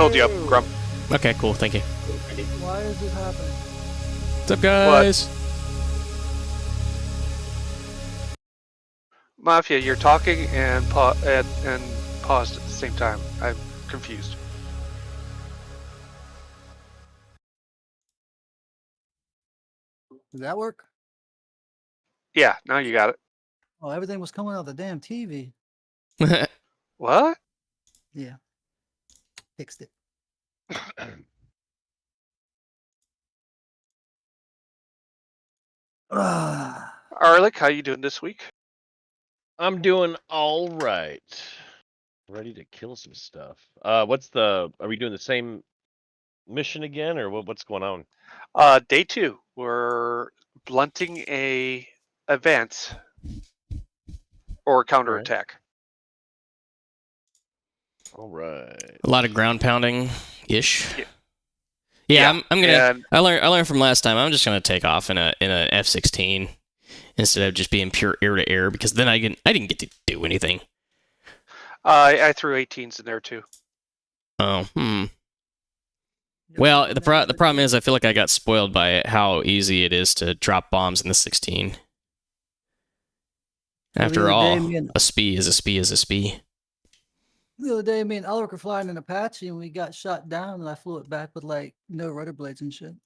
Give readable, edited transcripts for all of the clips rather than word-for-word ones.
told you up, Grump. Okay, cool. Thank you. Why is this happening? What's up, guys? Mafia, you're talking and paused at the same time. I'm confused. Does that work? Yeah, now you got it. Oh, everything was coming out the damn TV. What? Yeah. Fixed it. Arlick, how you doing this week? I'm doing all right. Ready to kill some stuff. Are we doing the same mission again, or what's going on? Day 2. We're blunting a advance or counterattack. All right. A lot of ground pounding ish. Yeah. Yeah, I'm gonna. I learned from last time. I'm just gonna take off in a F-16 instead of just being pure air to air, because then I didn't get to do anything. I threw 18s in there too. Oh, Well, the problem is I feel like I got spoiled by how easy it is to drop bombs in the 16. After all, a SPI is a SPI is a SPI. The other day, me and Alric were flying an Apache, and we got shot down, and I flew it back with like no rudder blades and shit.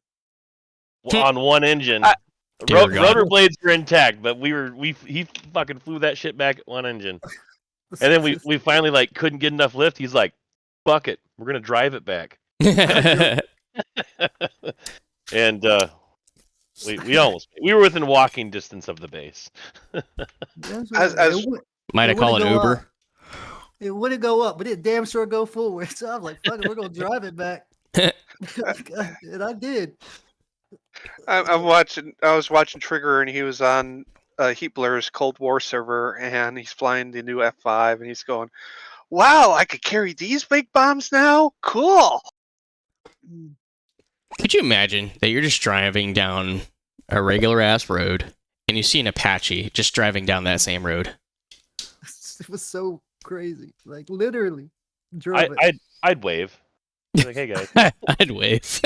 Well, on one engine. Rotor blades are intact, but he fucking flew that shit back at one engine. And then we finally like couldn't get enough lift. He's like, "Fuck it, we're gonna drive it back." And we were within walking distance of the base. Might I call it Uber? Up. It wouldn't go up, but it damn sure go forward. So I was like, "Fuck it, we're gonna drive it back," and I did. I was watching Trigger, and he was on Heat Blur's Cold War server, and he's flying the new F5, and he's going, "Wow, I could carry these big bombs now? Cool." Could you imagine that you're just driving down a regular ass road and you see an Apache just driving down that same road? It was so crazy, like literally. Drove it. I'd wave. Like, hey guys. I'd wave.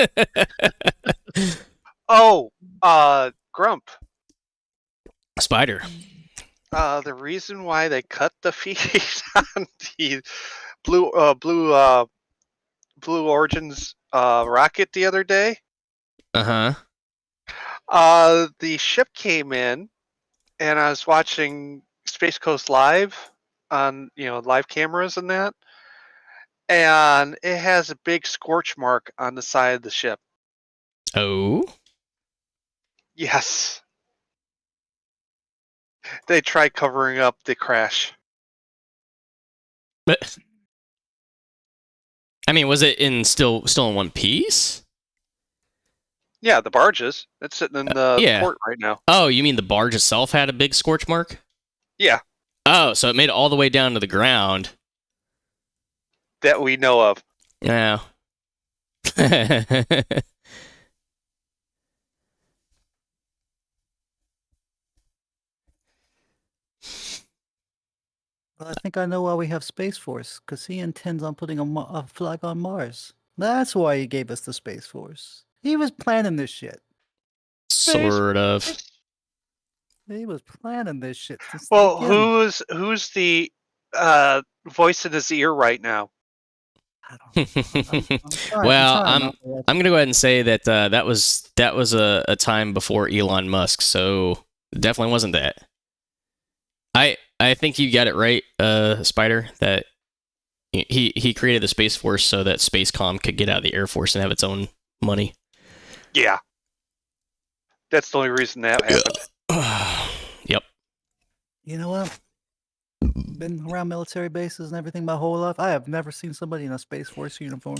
Oh, Grump. Spider. The reason why they cut the feed on the Blue Origin's rocket the other day. Uh-huh. The ship came in, and I was watching Space Coast Live on live cameras and that, and it has a big scorch mark on the side of the ship. Oh. Yes. They tried covering up the crash. But I mean, was it still in one piece? Yeah, the barges. It's sitting in the port right now. Oh, you mean the barge itself had a big scorch mark? Yeah. Oh, so it made it all the way down to the ground. That we know of. Yeah. I think I know why we have Space Force, because he intends on putting a flag on Mars. That's why he gave us the Space Force. He was planning this shit. Sort of. He was planning this shit. Well, who's the voice in his ear right now? I don't know. Well, I'm gonna go ahead and say that that was a time before Elon Musk, so it definitely wasn't that. I think you got it right, Spider, that he created the Space Force so that Spacecom could get out of the Air Force and have its own money. Yeah. That's the only reason that happened. Yep. You know what? Been around military bases and everything my whole life. I have never seen somebody in a Space Force uniform.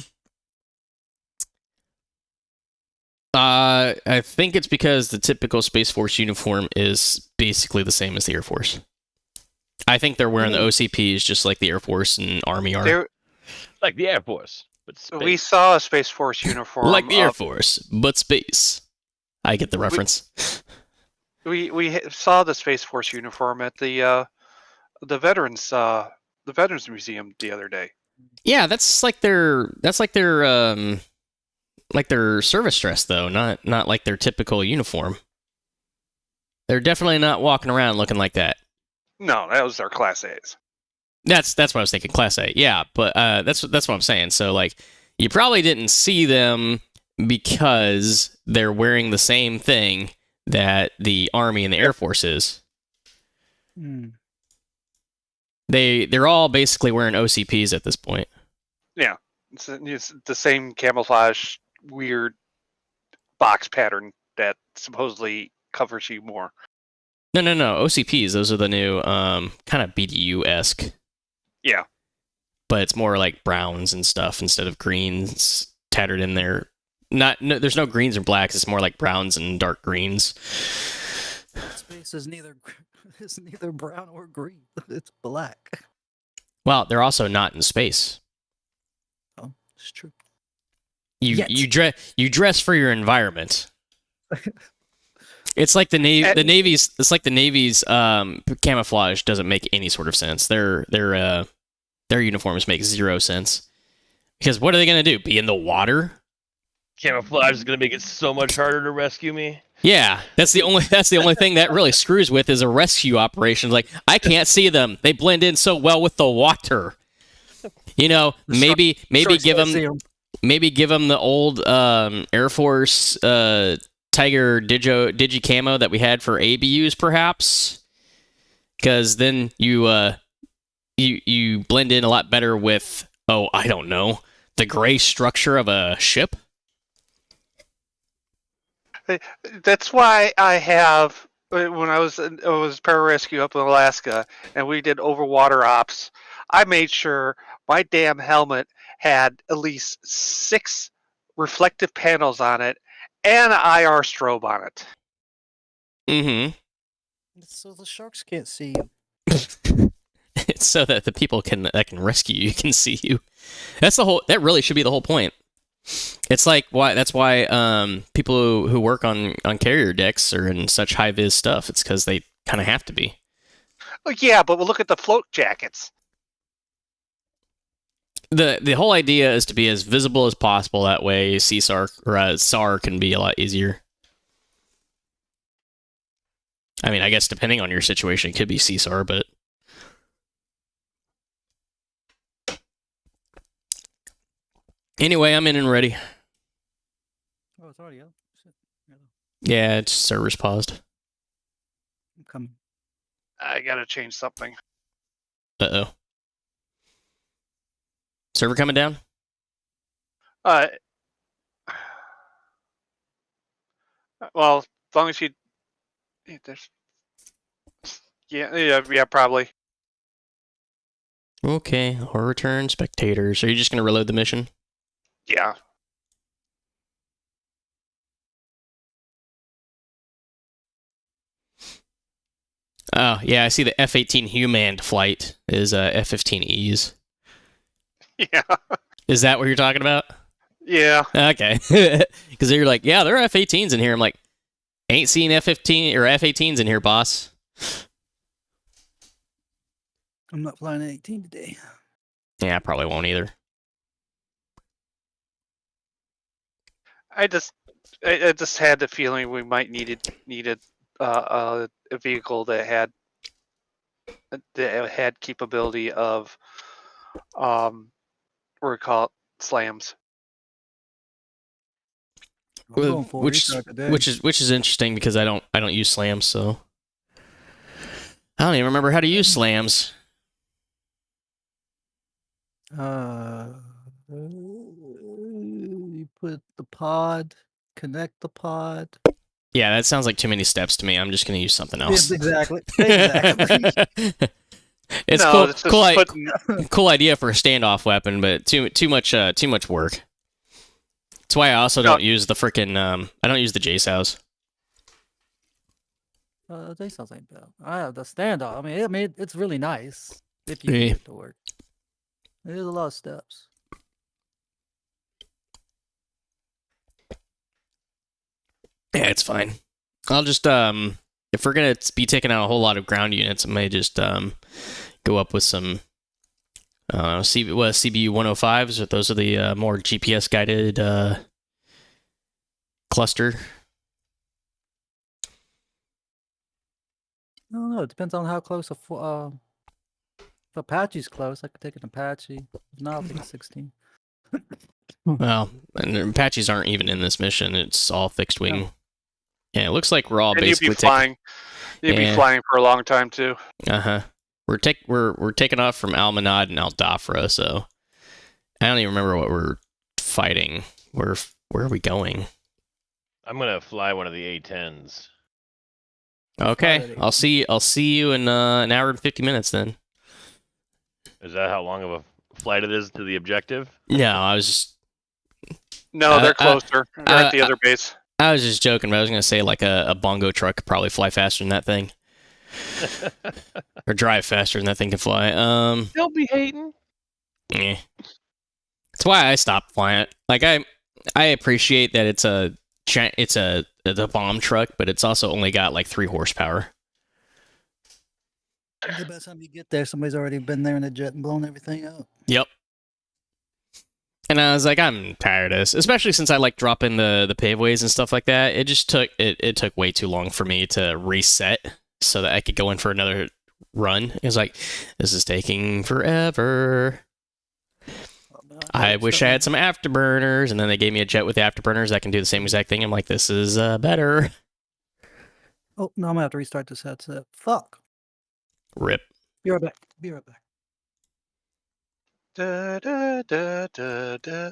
I think it's because the typical Space Force uniform is basically the same as the Air Force. I think they're wearing the OCPs just like the Air Force and Army are. Like the Air Force, but space. We saw a Space Force uniform. Like the Air Force, but space. I get the reference. We saw the Space Force uniform at the Veterans Museum the other day. Yeah, that's like their service dress though, not like their typical uniform. They're definitely not walking around looking like that. No, that was their Class A's. That's what I was thinking, Class A. Yeah, but that's what I'm saying. So like, you probably didn't see them because they're wearing the same thing that the Army and the Air Force is. They're all basically wearing OCPs at this point. Yeah, it's the same camouflage, weird box pattern that supposedly covers you more. No. OCPs, those are the new kind of BDU-esque. Yeah. But it's more like browns and stuff instead of greens tattered in there. There's no greens or blacks. It's more like browns and dark greens. Space is neither brown or green. It's black. Well, they're also not in space. Oh, it's true. You dress for your environment. It's like the Navy's. It's like the Navy's camouflage doesn't make any sort of sense. Their uniforms make zero sense. Because what are they going to do? Be in the water? Camouflage is going to make it so much harder to rescue me. Yeah, that's the only thing that really screws with is a rescue operation. Like, I can't see them. They blend in so well with the water. You know, maybe give them the old Air Force Tiger Digi camo that we had for ABUs, perhaps, because then you blend in a lot better with I don't know, the gray structure of a ship. That's why I have, when I was pararescue up in Alaska and we did overwater ops, I made sure my damn helmet had at least 6 reflective panels on it and an IR strobe on it. Mm-hmm. So the sharks can't see you. It's so that the people that can rescue you can see you. That really should be the whole point. It's like that's why people who work on carrier decks are in such high vis stuff. It's because they kind of have to be. Oh, yeah, but we'll look at the float jackets. The whole idea is to be as visible as possible. That way, CSAR or SAR can be a lot easier. I mean, I guess depending on your situation, it could be CSAR, but. Anyway, I'm in and ready. Oh, it's already up. Yeah, it's server's paused. I'm coming. I gotta change something. Uh-oh. Server coming down? Well, as long as you... There's... Yeah, probably. Okay, or return spectators. Are you just going to reload the mission? Yeah. Oh, yeah, I see the F-18 Humand flight is F-15Es. Yeah. Is that what you're talking about? Yeah. Okay. Because you're like, yeah, there are F-18s in here. I'm like, ain't seen F-15 or F-18s in here, boss. I'm not flying an 18 today. Yeah, I probably won't either. I just had the feeling we might needed a vehicle that had capability of what we call it, slams. Which is interesting because I don't use slams, so I don't even remember how to use slams. You put the pod, connect the pod. Yeah, that sounds like too many steps to me. I'm just going to use something else. Yes, exactly. It's no, cool idea for a standoff weapon, but too much work. That's why I also don't use the freaking I don't use the JSOWs. JSOWs ain't bad. I have the standoff. I mean, it's really nice if you get it to work. There's a lot of steps. Yeah, it's fine. I'll just if we're gonna be taking out a whole lot of ground units, I may just go up with some CBU 105s. Those are the more GPS guided cluster. I don't know. It depends on how close if Apache's close, I could take an Apache. If not, I'll take a 16. Well, and the Apaches aren't even in this mission. It's all fixed wing. No. Yeah, it looks like we're all And basically you'd be flying. You'd be flying for a long time too. We're taking off from Al Manad and Al Dhafra, so I don't even remember what we're fighting. Where are we going? I'm gonna fly one of the A-10s. Okay, I'll see you in an hour and 50 minutes then. Is that how long of a flight it is to the objective? No, I was just No, they're closer. They're at the other base. I was just joking, but I was gonna say like a bongo truck could probably fly faster than that thing. Or drive faster than that thing can fly. Don't be hating. Yeah. That's why I stopped flying it. Like I appreciate that it's a bomb truck, but it's also only got like 3 horsepower. The best time you get there, somebody's already been there in a jet and blown everything up. Yep. And I was like, I'm tired of this, especially since I like dropping the paveways and stuff like that. It just took it took way too long for me to reset so that I could go in for another run. It was like, this is taking forever. I wish I had some afterburners, and then they gave me a jet with afterburners that can do the same exact thing. I'm like, this is better. Oh, no, I'm going to have to restart this headset. Fuck. Rip. Be right back. Be right back. Da, da, da, da, da.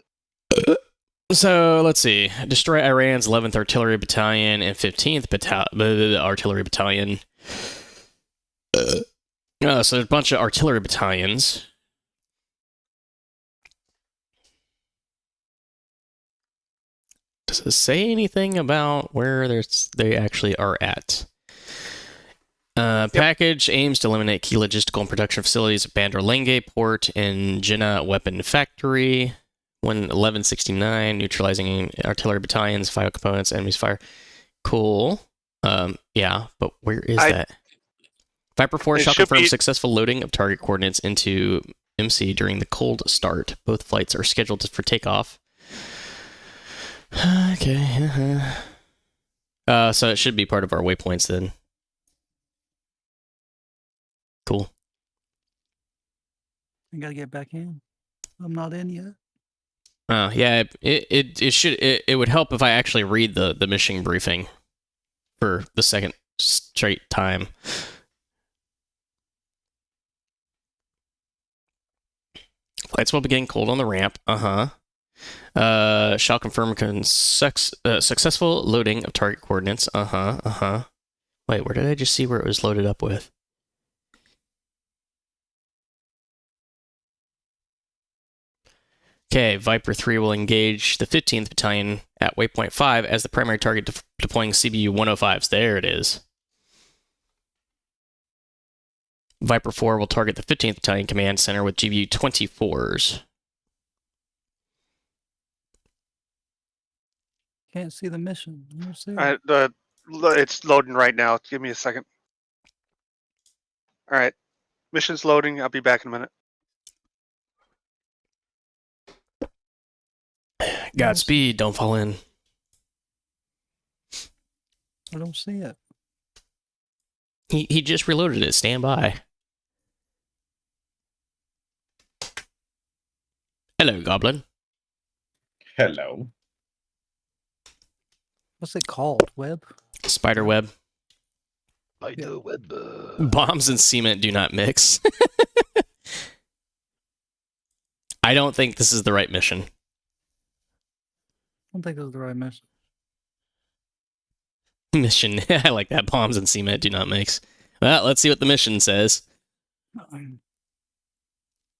So, let's see. Destroy Iran's 11th Artillery Battalion and 15th Artillery Battalion. So there's a bunch of artillery battalions. Does it say anything about where they actually are at? Package aims to eliminate key logistical and production facilities at Bandar Lenge Port and Jinnah Weapon Factory. 1169, neutralizing artillery battalions, fire components, enemies fire. Cool. Yeah, but where is that? Viper 4 shall confirm successful loading of target coordinates into MC during the cold start. Both flights are scheduled for takeoff. Okay. So it should be part of our waypoints then. Cool. I gotta get back in. I'm not in yet. Yeah. It would help if I actually read the mission briefing for the second straight time. Flights will begin cold on the ramp. Shall confirm successful loading of target coordinates. Wait, where did I just see where it was loaded up with? Okay, Viper 3 will engage the 15th Battalion at Waypoint 5 as the primary target deploying CBU 105s. There it is. Viper 4 will target the 15th Battalion Command Center with GBU 24s. Can't see the mission. It's loading right now. Give me a second. All right. Mission's loading. I'll be back in a minute. Godspeed, don't fall in. I don't see it. He just reloaded it. Stand by. Hello, Goblin. Hello. What's it called? Web? Spider web. Spider web. Bombs and cement do not mix. I don't think this is the right mission. I don't think this is the right mission. Mission. I like that. Bombs and cement do not mix. Well, let's see what the mission says.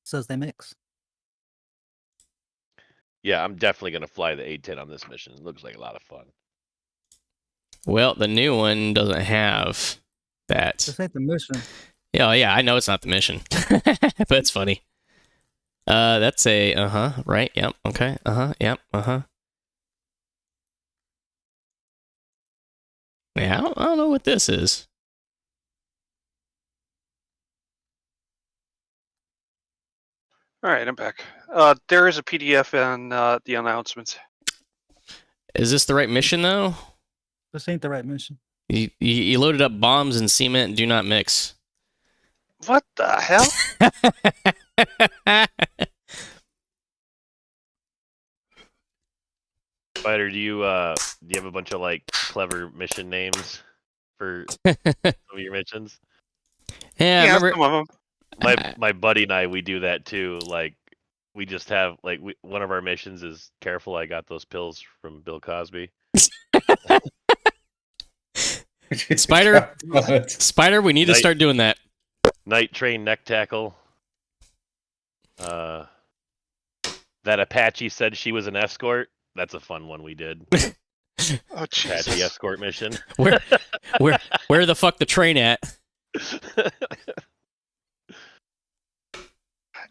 Says they mix. Yeah, I'm definitely going to fly the A-10 on this mission. It looks like a lot of fun. Well, the new one doesn't have that. This ain't the mission. Yeah, I know it's not the mission. But it's funny. That's a, right, yep, okay, yep, Yeah, I don't know what this is. All right, I'm back. There is a PDF in the announcements. Is this the right mission, though? This ain't the right mission. You loaded up bombs and cement. Do not mix. What the hell? Spider, do you have a bunch of like clever mission names for some of your missions? Yeah, Yeah, remember. some of them. My buddy and I, we do that too. Like, we just have like one of our missions is careful. I got those pills from Bill Cosby. Spider, we need to start doing that. Night train neck tackle. That Apache said she was an escort. That's a fun one we did. Oh, Apache Jesus. escort mission. Where the fuck the train at?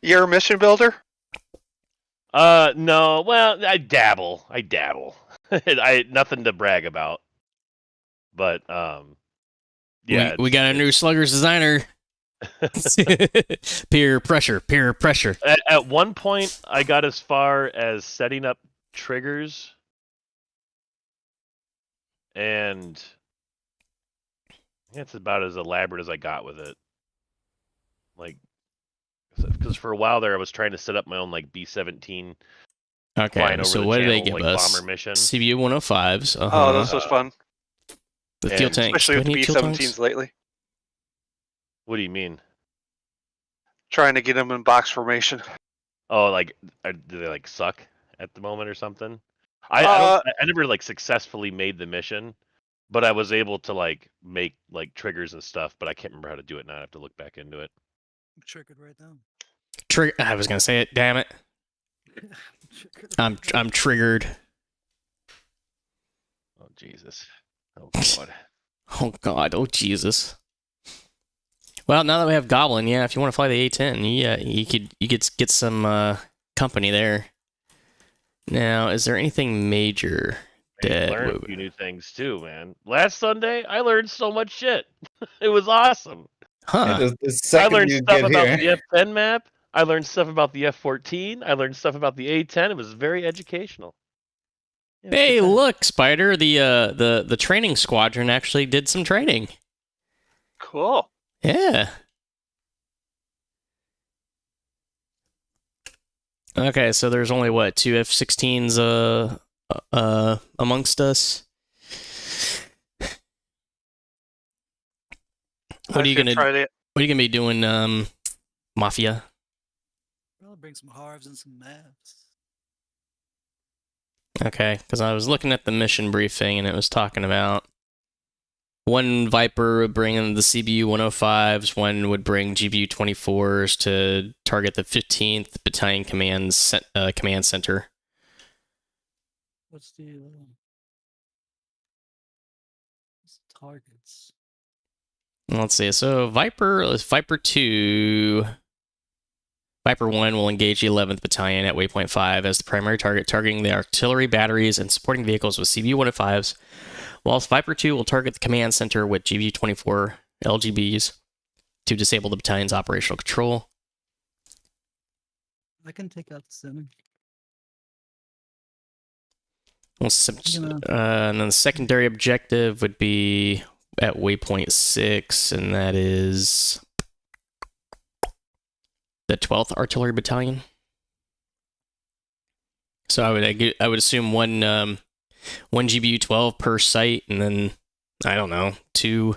You're a mission builder? No. Well, I dabble. I nothing to brag about. But yeah, we got a new Sluggers designer. Peer pressure. At one point, I got as far as setting up triggers, and it's about as elaborate as I got with it. Like, because for a while there, I was trying to set up my own like B-17. Okay, so what did they give like, us? Bomber mission. CBU 105s. Oh, this was fun. The fuel tanks. Especially with the fuel tanks? B-17s lately. What do you mean? Trying to get them in box formation. Oh, like, do they like suck at the moment or something? I never like successfully made the mission, but I was able to like make like triggers and stuff. But I can't remember how to do it now. I have to look back into it. I'm triggered right now. I was gonna say it. Damn it. I'm triggered. Oh Jesus. Oh God. Oh God. Oh Jesus. Well, now that we have Goblin, yeah, if you want to fly the A-10, yeah, you could get some company there. Now, is there anything major? I learned a few new things too, man. Last Sunday, I learned so much shit. It was awesome. Huh? I learned stuff about the F-10 map. I learned stuff about the F-14. I learned stuff about the A-10. It was very educational. Yeah, Hey, look, Spider, the training squadron actually did some training. Cool. Yeah. Okay, so there's only what, 2 F-16s amongst us. What are you gonna be doing, Mafia? I'll bring some harves and some mavs. Okay, because I was looking at the mission briefing and it was talking about one Viper would bring in the CBU 105s, one would bring GBU 24s to target the 15th Battalion Command Center. What's the targets? Let's see. So Viper 2. Viper 1 will engage the 11th Battalion at Waypoint 5 as the primary target, targeting the artillery batteries and supporting vehicles with CBU 105s, whilst Viper 2 will target the command center with GBU 24 LGBs to disable the battalion's operational control. I can take out the center. And then the secondary objective would be at Waypoint 6, and that is the 12th Artillery Battalion. So I would assume one GBU 12 per site, and then I don't know, 2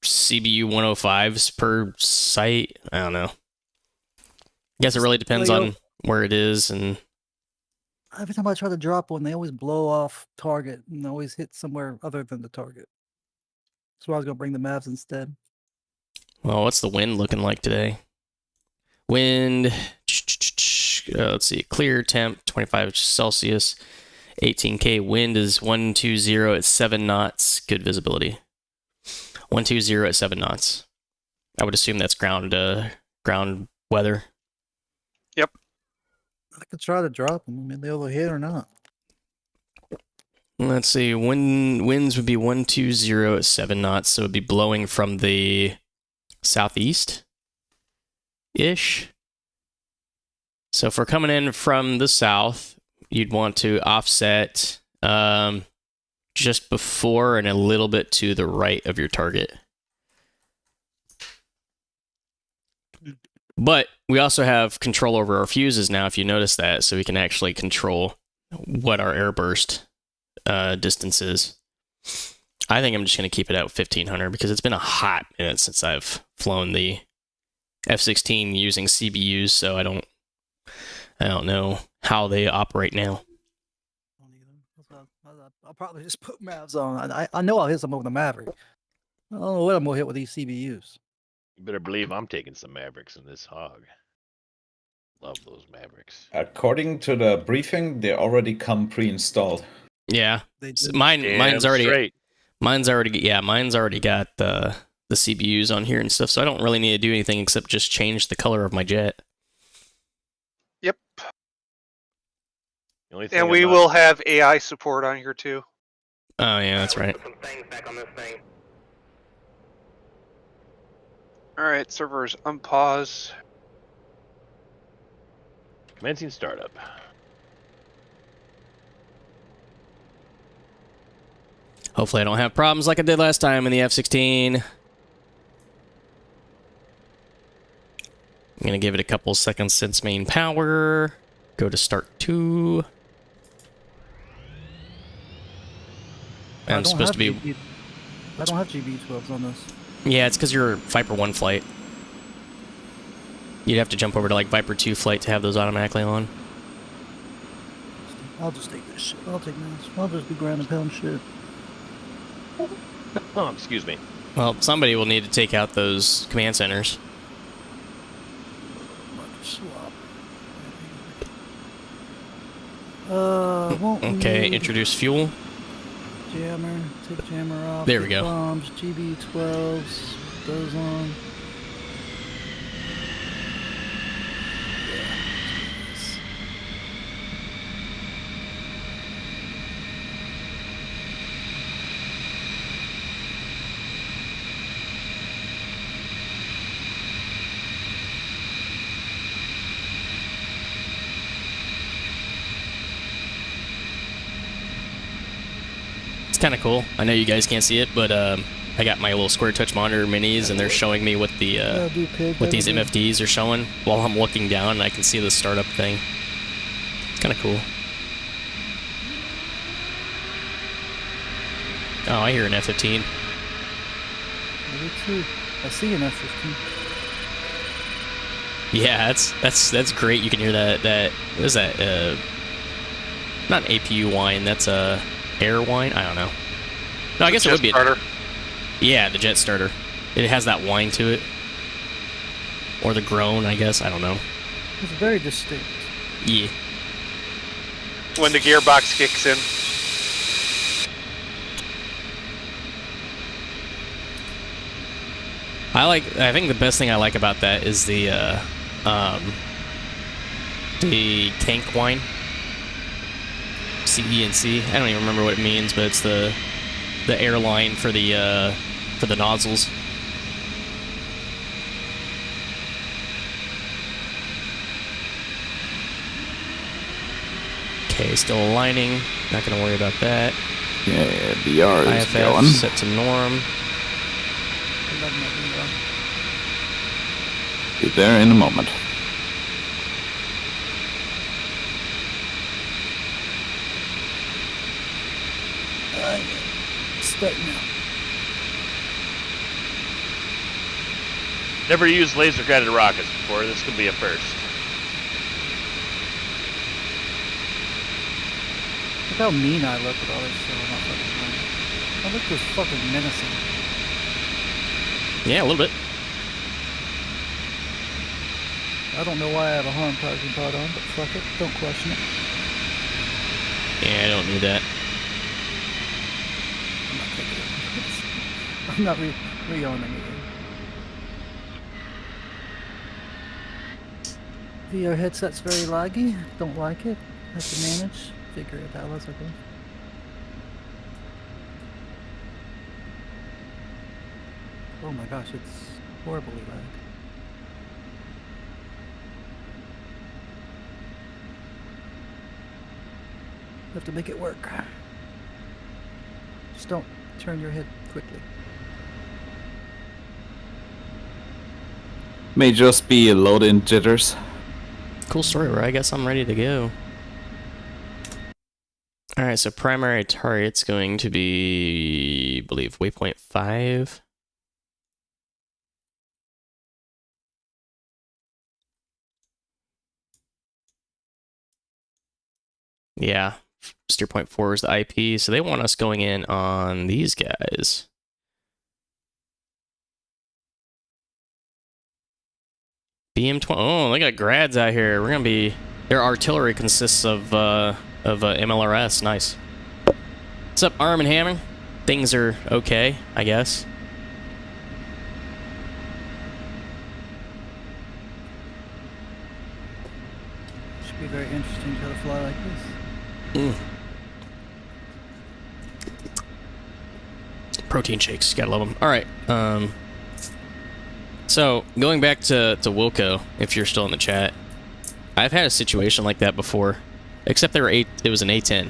CBU 105s per site. I don't know. I guess it really depends on where it is, and every time I try to drop one, they always blow off target and always hit somewhere other than the target. So I was gonna bring the Mavs instead. Well, what's the wind looking like today? Wind, let's see, clear temp, 25 Celsius, 18K. Wind is 120 at 7 knots. Good visibility. 120 at 7 knots. I would assume that's ground weather. Yep. I could try to drop them. I mean, they'll hit or not. Let's see, winds would be 120 at 7 knots, so it would be blowing from the southeast-ish. So if we're coming in from the south, you'd want to offset just before and a little bit to the right of your target. But we also have control over our fuses now, if you notice that, so we can actually control what our airburst distance is. I think I'm just going to keep it at 1500 because it's been a hot minute since I've flown the F-16 using CBUs, so I don't know how they operate now. I'll probably just put Mavs on. I know I'll hit some with the Maverick. I don't know what I'm gonna hit with these CBUs. You better believe I'm taking some Mavericks in this hog. Love those Mavericks. According to the briefing, they already come pre-installed. Yeah, mine's already straight. Mine's already got the CBUs on here and stuff, so I don't really need to do anything except just change the color of my jet. Yep. The only thing And we will have AI support on here too. Oh yeah, that's right. Alright, servers unpause. Commencing startup. Hopefully I don't have problems like I did last time in the F-16. I'm going to give it a couple seconds since main power. Go to start 2. I'm supposed to be... I don't have GB12s on this. Yeah, it's because you're Viper 1 flight. You'd have to jump over to like Viper 2 flight to have those automatically on. I'll just take this shit. I'll take this. I'll just be ground and pound shit. Oh, excuse me. Well, somebody will need to take out those command centers. Swap. Okay, introduce fuel. Jammer. Take jammer off. There we go. Bombs. GB12s. Those on. Kind of cool. I know you guys can't see it, but I got my little square touch monitor minis, and they're showing me what the what these MFDs are showing while I'm looking down, and I can see the startup thing. It's kind of cool. Oh, I hear an F-15. Me too. I see an F-15. Yeah, that's great. You can hear that. What is that? Not APU whine. That's air whine? I don't know. No, I guess it would be. Starter. Yeah, the jet starter. It has that whine to it. Or the groan, I guess. I don't know. It's very distinct. Yeah. When the gearbox kicks in. I think the best thing I like about that is the tank whine. CENC. I don't even remember what it means, but it's the airline for the nozzles. Okay, still aligning. Not gonna worry about that. Yeah, BR is IFF going. set to norm. Be there in a moment. Start now. Never used laser guided rockets before. This could be a first. Look how mean I look with all this shit on my fucking phone. I look just fucking menacing. Yeah, a little bit. I don't know why I have a harm targeting pod on, but fuck it. Don't question it. Yeah, I don't need that. I'm not taking it. I'm not re-owning it. VR headset's very laggy. Don't like it. Have to manage. Figure it out as I go. Oh my gosh, it's horribly lagged. We have to make it work. Just don't turn your head quickly. May just be load-in jitters. Cool story, right? I guess I'm ready to go. Alright, so primary target's going to be, I believe, waypoint 5. Yeah, steer point 4 is the IP, so they want us going in on these guys. BM-20. Oh, they got grads out here. We're gonna be. Their artillery consists of MLRS. Nice. What's up, Arm and Hammer? Things are okay, I guess. Should be very interesting to fly like this. Protein shakes, gotta love them. All right. So going back to Wilco, if you're still in the chat, I've had a situation like that before, except it was an A-10,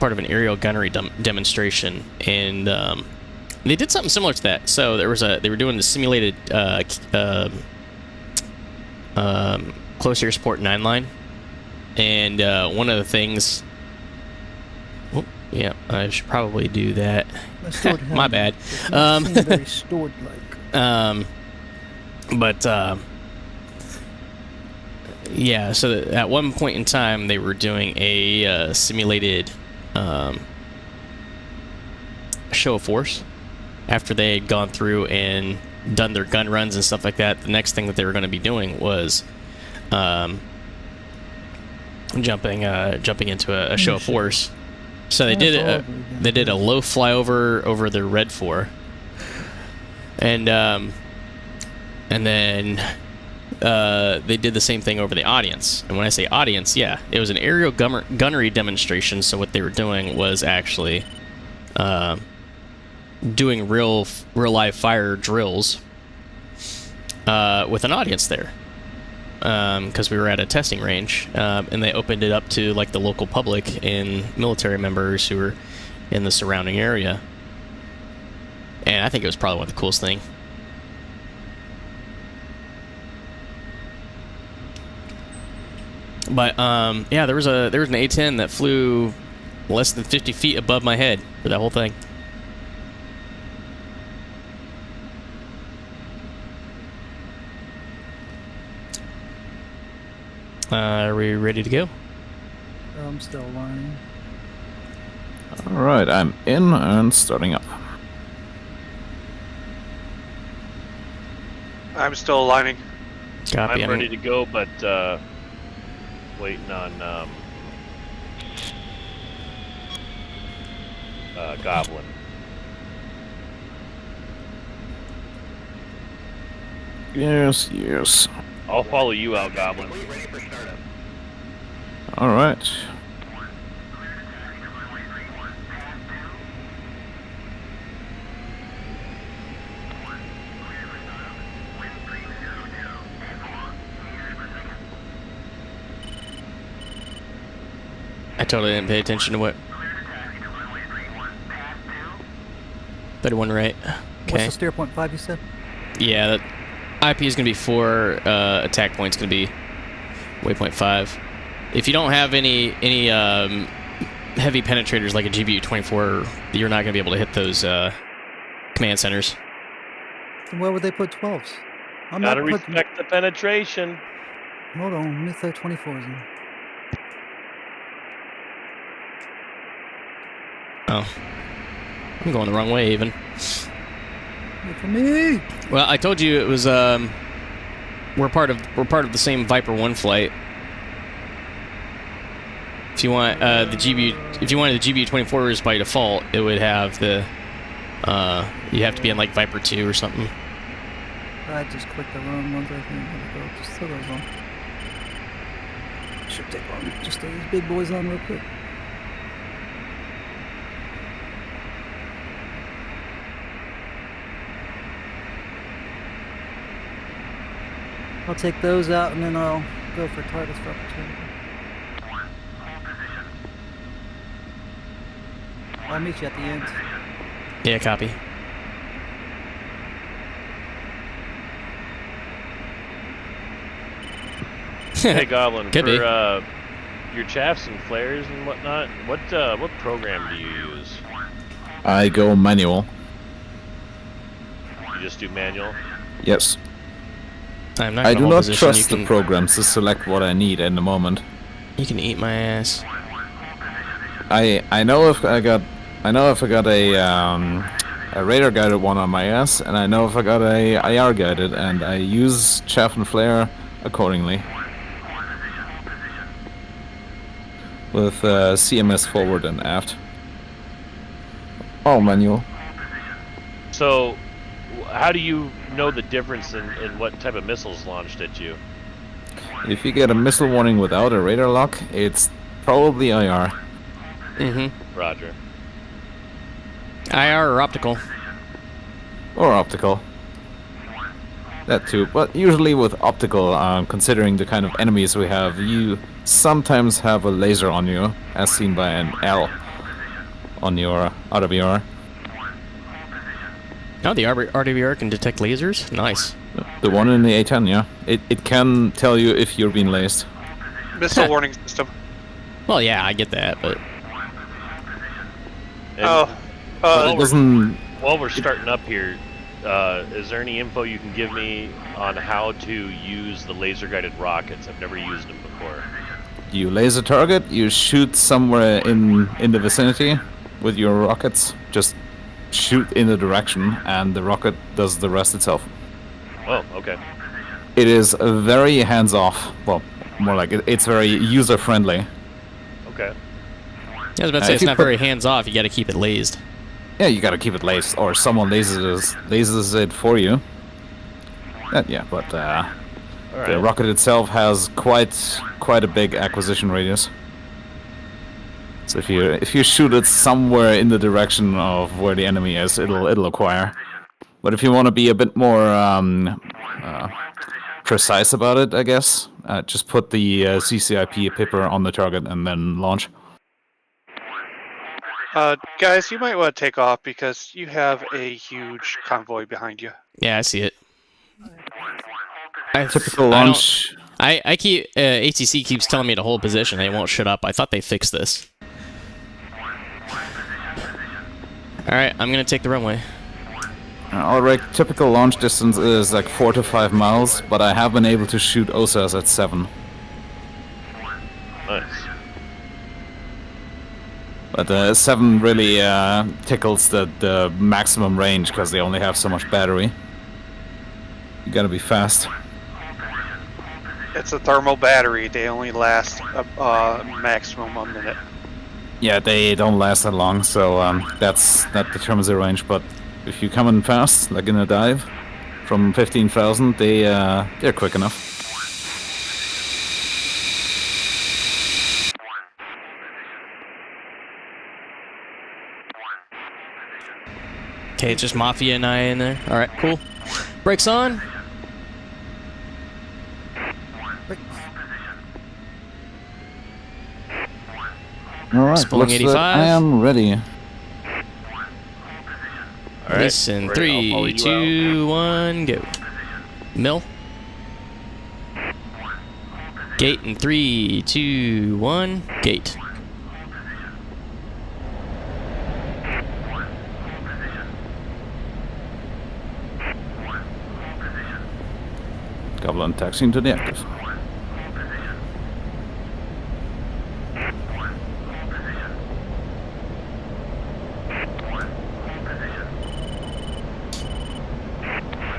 part of an aerial gunnery demonstration, and they did something similar to that. So they were doing the simulated close air support 9 line, and one of the things. Oh, yeah, I should probably do that. My bad. Very stored-like. Yeah, so at one point in time, they were doing a simulated show of force. After they had gone through and done their gun runs and stuff like that, the next thing that they were going to be doing was jumping into a show of force. So they did a low flyover over the Red 4, and then they did the same thing over the audience. And when I say audience, yeah, it was an aerial gunnery demonstration. So what they were doing was actually doing real live fire drills with an audience there, because we were at a testing range, and they opened it up to like the local public and military members who were in the surrounding area. And I think it was probably one of the coolest things. But yeah, there was an A-10 that flew less than 50 feet above my head for that whole thing. Are we ready to go? I'm still aligning. Alright, I'm in and starting up. I'm still aligning. Copy. I'm ready to go, but waiting on Goblin. Yes, yes. I'll follow you out, Goblin. Alright. I totally didn't pay attention to what. 31 right. Okay. What's the steer point 5 you said? Yeah, that IP is going to be 4, attack point's going to be waypoint 5. If you don't have any heavy penetrators like a GBU-24, you're not going to be able to hit those command centers. Then where would they put 12s? I'm Gotta not putting... respect the penetration. Hold on, let me throw 24s in. Oh. I'm going the wrong way, even. Wait for me! Well, I told you it was, we're part of the same Viper 1 flight. If you want if you wanted the GBU-24s by default, it would have the, you have to be in like Viper 2 or something. I just clicked the wrong ones, I think. Just throw those on. Should take long. Just throw these big boys on real quick. I'll take those out and then I'll go for targets for opportunity. I'll meet you at the end. Yeah, copy. Hey, Goblin, Could for be. your chaffs and flares and whatnot, what program do you use? I go manual. You just do manual? Yes. I'm not I gonna do hold not position. trust the programs to select what I need in the moment. You can eat my ass. I know if I got a radar guided one on my ass, and I know if I got a IR guided, and I use chaff and flare accordingly. With CMS forward and aft. All manual. So, how do you know the difference in what type of missiles launched at you? If you get a missile warning without a radar lock, it's probably IR. Mm-hmm. Roger. IR or optical? Or optical. That too, but usually with optical, considering the kind of enemies we have, you sometimes have a laser on you, as seen by an L on your RWR. Oh, the RWR can detect lasers? Nice. The one in the A10, yeah. It can tell you if you're being lased. Missile warning system. Well, yeah, I get that, but... And But it doesn't... while we're starting up here, is there any info you can give me on how to use the laser-guided rockets? I've never used them before. You laser target, you shoot somewhere in the vicinity with your rockets. Just shoot in the direction, and the rocket does the rest itself. Oh, okay. It is very hands-off. Well, more like it's very user-friendly. Okay. I was about to say, if it's you not very hands-off, you gotta keep it lased. Yeah, you gotta keep it lased, or someone lasers it for you. Yeah, but All right. the rocket itself has quite a big acquisition radius. So if you shoot it somewhere in the direction of where the enemy is, it'll acquire. But if you want to be a bit more precise about it, I guess, just put the CCIP pipper on the target and then launch. Guys, you might want to take off because you have a huge convoy behind you. Yeah, I see it. Typical launch. I keep... ATC keeps telling me to hold position, they won't shut up. I thought they fixed this. Alright, I'm gonna take the runway. Alright, typical launch distance is like 4 to 5 miles, but I have been able to shoot OSAS at 7. Nice. But 7 really tickles the maximum range because they only have so much battery. You gotta be fast. It's a thermal battery. They only last maximum a minute. Yeah, they don't last that long, so that determines the range. But if you come in fast, like in a dive, from 15,000, they're quick enough. Okay, it's just Mafia and I in there. Alright, cool. Brakes on. Alright, Spooling 85. I am ready. All right. Listen, Ready, I'll follow 3, you 2, 1, go. Mill. Gate in 3, 2, 1, gate. Goblin taxiing to the active.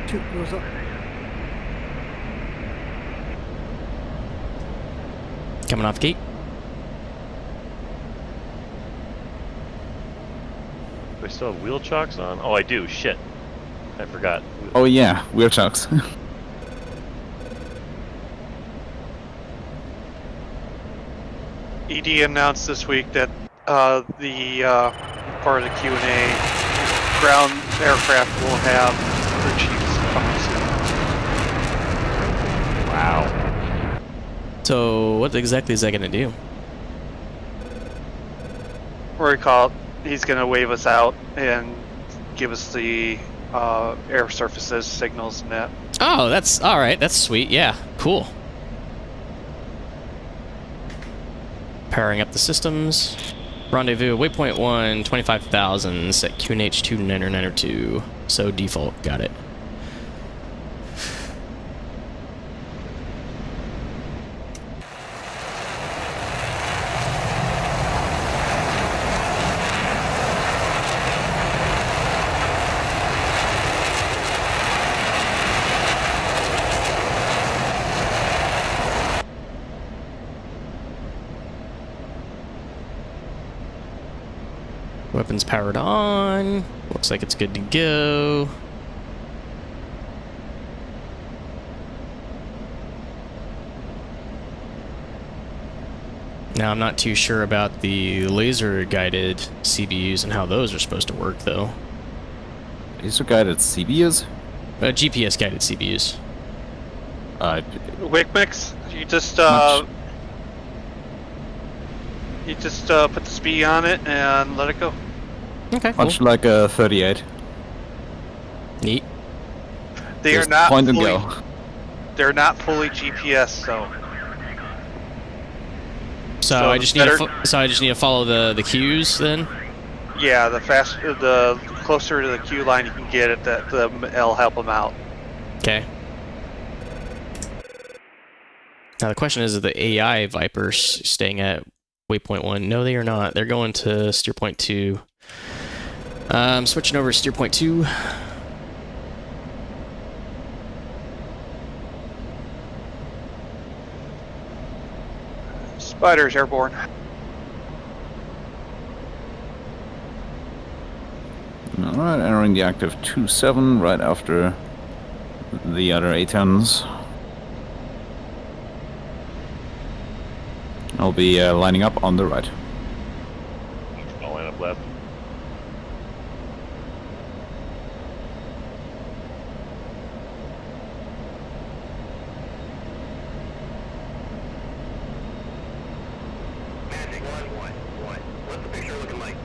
Shoot, goes up. Coming off gate. Do I still have wheel chocks on? Oh, I do. Shit. I forgot. Oh yeah, wheel chocks. ED announced this week that the part of the Q&A, ground aircraft will have crew chiefs coming soon. Wow. So, what exactly is that going to do? What do you call it? he's gonna wave us out and give us the air surfaces signals and that. Oh, that's all right. That's sweet. Yeah, cool. Powering up the systems. Rendezvous, waypoint 1, 25,000, set QNH 29902. So default, got it. Weapons powered on. Looks like it's good to go. Now, I'm not too sure about the laser-guided CBUs and how those are supposed to work, though. Laser-guided CBUs? GPS-guided CBUs. Wick mix. You just put the speed on it and let it go. Okay, cool. Much like a 38. Neat. They Just are not point and fully, go. They're not fully GPS though. So I just need to follow the cues then. Yeah, the closer to the queue line you can get it, it'll help them out. Okay. Now the question is the AI Vipers staying at waypoint 1? No, they are not. They're going to steer point 2. I'm switching over to steer point 2. Spiders airborne. Alright, entering the active 2-7 right after the other A-10s. I'll be lining up on the right. I'll line up left. What's the picture looking like?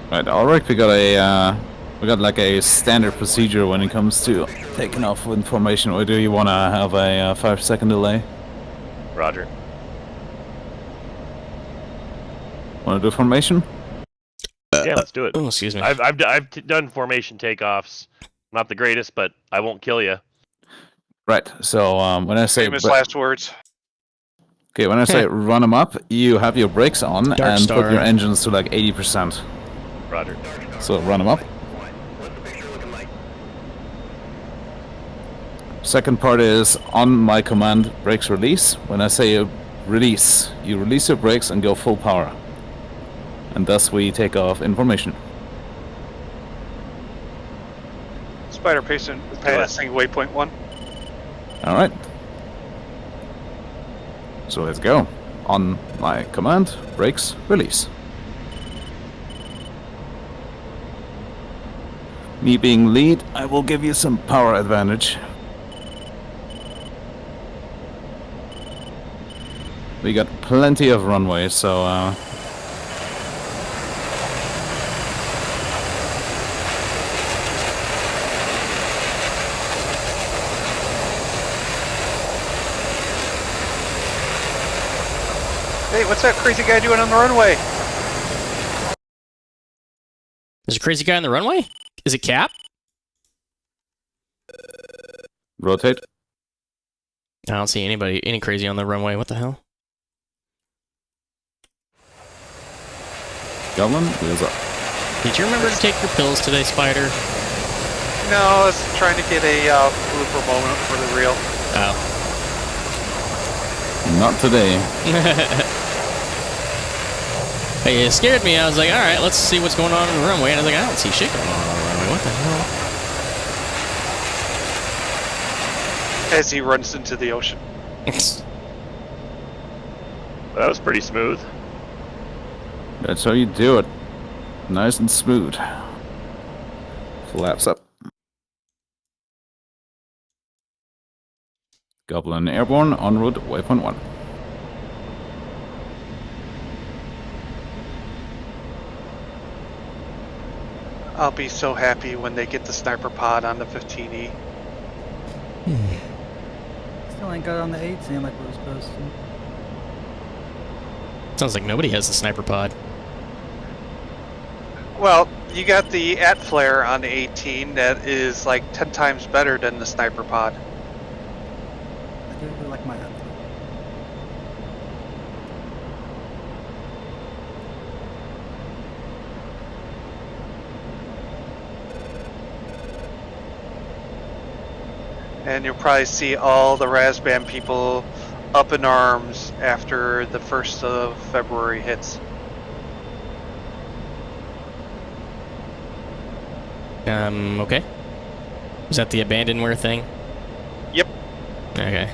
Right, Ulrich, we got like a standard procedure when it comes to taking off with formation, or do you want to have a 5-second delay? Roger. Want to do formation? Yeah, let's do it. Oh, excuse me. I've done formation takeoffs. Not the greatest, but I won't kill you. Right. So when I say Famous last words. okay, when I say run them up, you have your brakes on Dark and Star. put your engines to like 80%. Roger. So run them up. What's the picture looking like? Second part is on my command, brakes release. When I say release, you release your brakes and go full power. And thus we take off in formation. Spider passing waypoint 1. Alright. So let's go. On my command, brakes, release. Me being lead, I will give you some power advantage. We got plenty of runway, so Hey, what's that crazy guy doing on the runway? There's a crazy guy on the runway? Is it Cap? rotate. I don't see any crazy on the runway. What the hell? Goblin, wheels up. Did you remember to take your pills today, Spider? No, I was trying to get a blooper moment for the reel. Oh. Not today. Hey, it scared me. I was like, alright, let's see what's going on the runway. And I was like, I don't see shit going on the runway. What the hell? As he runs into the ocean. That was pretty smooth. That's how you do it. Nice and smooth. Flaps up. Goblin airborne, en route, waypoint 1. I'll be so happy when they get the sniper pod on the 15E. Still ain't got on the 18 like we were supposed to. Sounds like nobody has the sniper pod. Well, you got the AT flare on the 18 that is like 10 times better than the sniper pod. I do like my head. And you'll probably see all the Razbam people up in arms after the 1st of February hits. Okay. Is that the abandonware thing? Yep. Okay.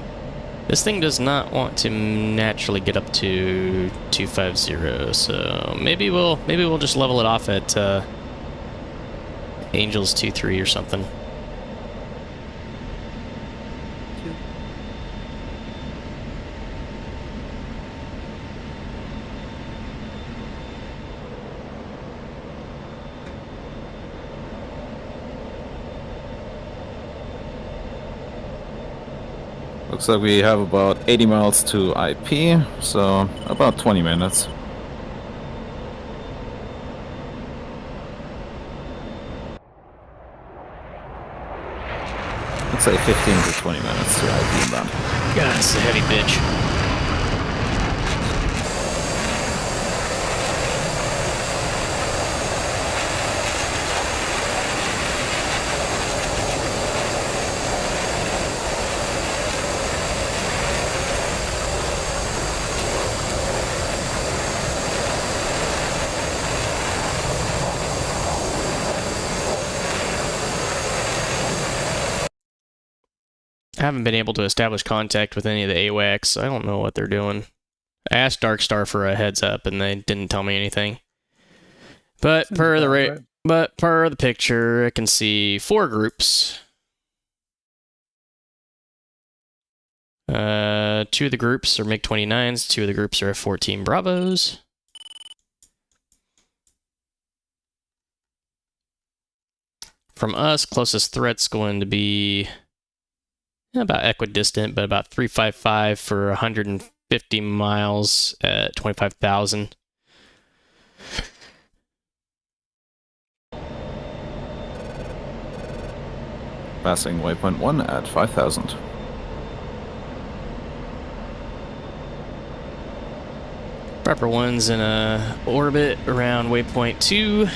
This thing does not want to naturally get up to 250, so maybe we'll just level it off at Angels 2-3 or something. Looks like we have about 80 miles to IP, so about 20 minutes. Let's say 15 to 20 minutes to IP inbound. God, it's a heavy bitch. I haven't been able to establish contact with any of the AWACS. I don't know what they're doing. I asked Darkstar for a heads up, and they didn't tell me anything. But per the picture, I can see 4 groups. 2 of the groups are MiG-29s. 2 of the groups are F-14 Bravos. From us, closest threat's going to be about equidistant, but about 355 for 150 miles at 25,000. Passing waypoint 1 at 5,000. Proper 1's in a orbit around waypoint 2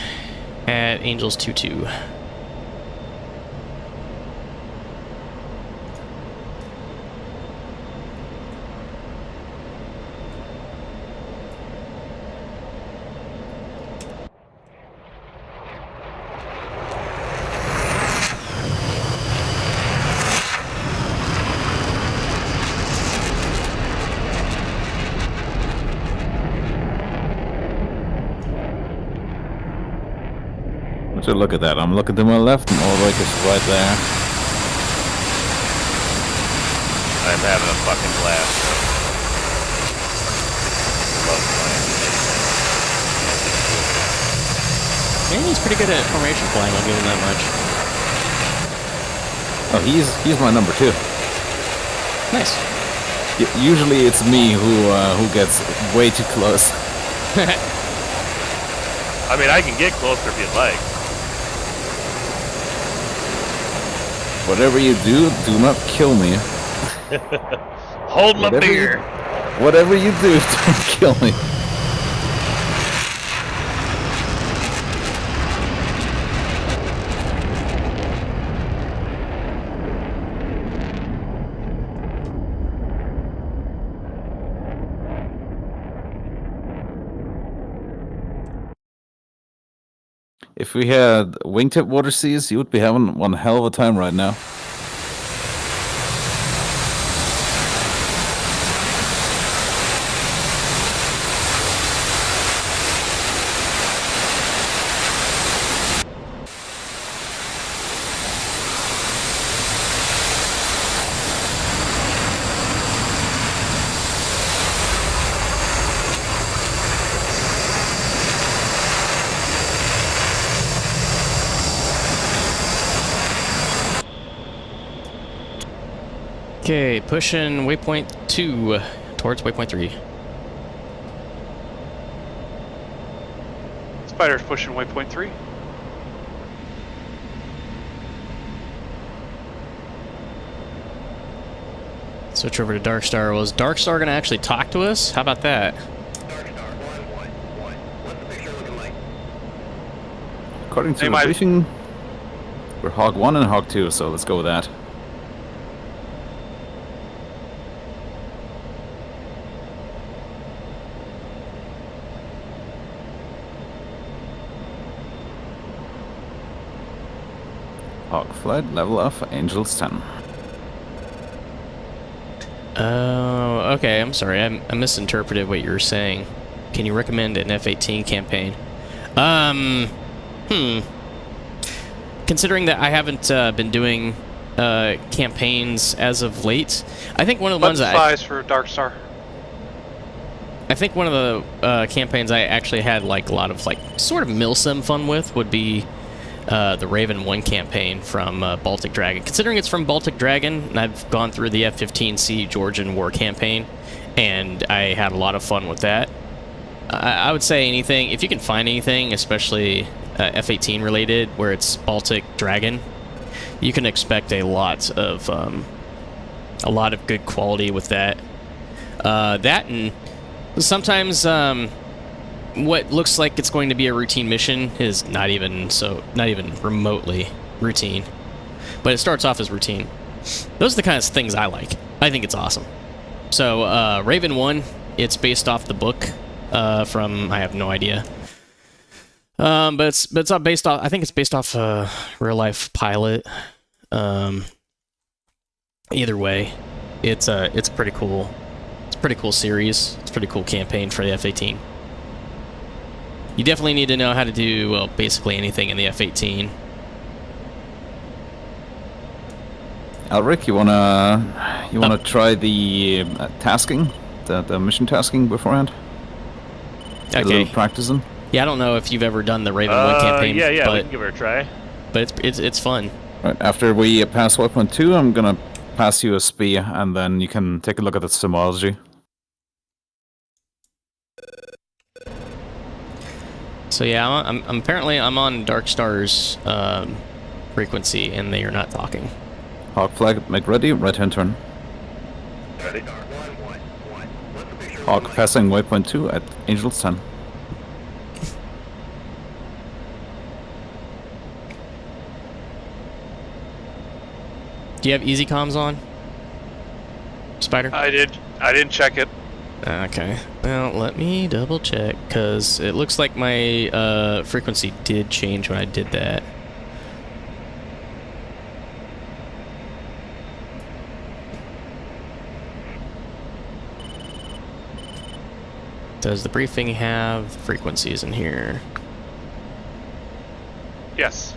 at Angels 2-2. So look at that. I'm looking to my left, and Ulrich is right there. I'm having a fucking blast. Love flying. And he's pretty good at formation flying, I'll give him that much. Oh, he's my number 2. Nice. Usually it's me who gets way too close. I mean, I can get closer if you'd like. Whatever you do not kill me. Hold my beer. Whatever you do, don't kill me. If we had wingtip water seas, you would be having one hell of a time right now. Okay, pushing waypoint 2 towards waypoint 3. Spider's pushing waypoint 3. Switch over to Dark Star. Was Dark Star gonna actually talk to us? How about that? Dark Star, 1-1-1. What's the picture looking like? According to They the might- briefing, we're Hog 1 and Hog 2, so let's go with that. Hog flight, level of Angels 10. Oh, okay. I'm sorry. I misinterpreted what you were saying. Can you recommend an F-18 campaign? Considering that I haven't been doing campaigns as of late, I think one of the ones Button size for Dark Star. I think one of the campaigns I actually had like a lot of like sort of milsim fun with would be the Raven 1 campaign from Baltic Dragon. Considering it's from Baltic Dragon, and I've gone through the F-15C Georgian War campaign, and I had a lot of fun with that. I would say anything, if you can find anything, especially F-18 related, where it's Baltic Dragon, you can expect a lot of good quality with that. That and sometimes what looks like it's going to be a routine mission is not even remotely routine, but it starts off as routine. Those are the kind of things I like. I think it's awesome. So Raven 1, it's based off the book from, I have no idea, but it's based off, I think it's based off a real life pilot. Either way, it's pretty cool. It's a pretty cool series. It's a pretty cool campaign for the F-18. You definitely need to know how to do, well, basically anything in the F-18. Alric, you wanna try the tasking, the mission tasking beforehand? A Okay. little practicing. Yeah, I don't know if you've ever done the Raven 1 campaign, Yeah, we but can give it a try. it's fun. Right, after we pass weapon 2, I'm gonna pass you a SPI, and then you can take a look at the symbology. So yeah, I'm apparently I'm on Dark Star's frequency, and they are not talking. Hawk flag, make ready, right hand turn. Ready? Star, 1-1-1. What's the picture Hawk looking like? passing waypoint 2 at Angels 10. Do you have easy comms on, Spider? I didn't check it. Okay. Well, let me double check, because it looks like my frequency did change when I did that. Does the briefing have frequencies in here? Yes.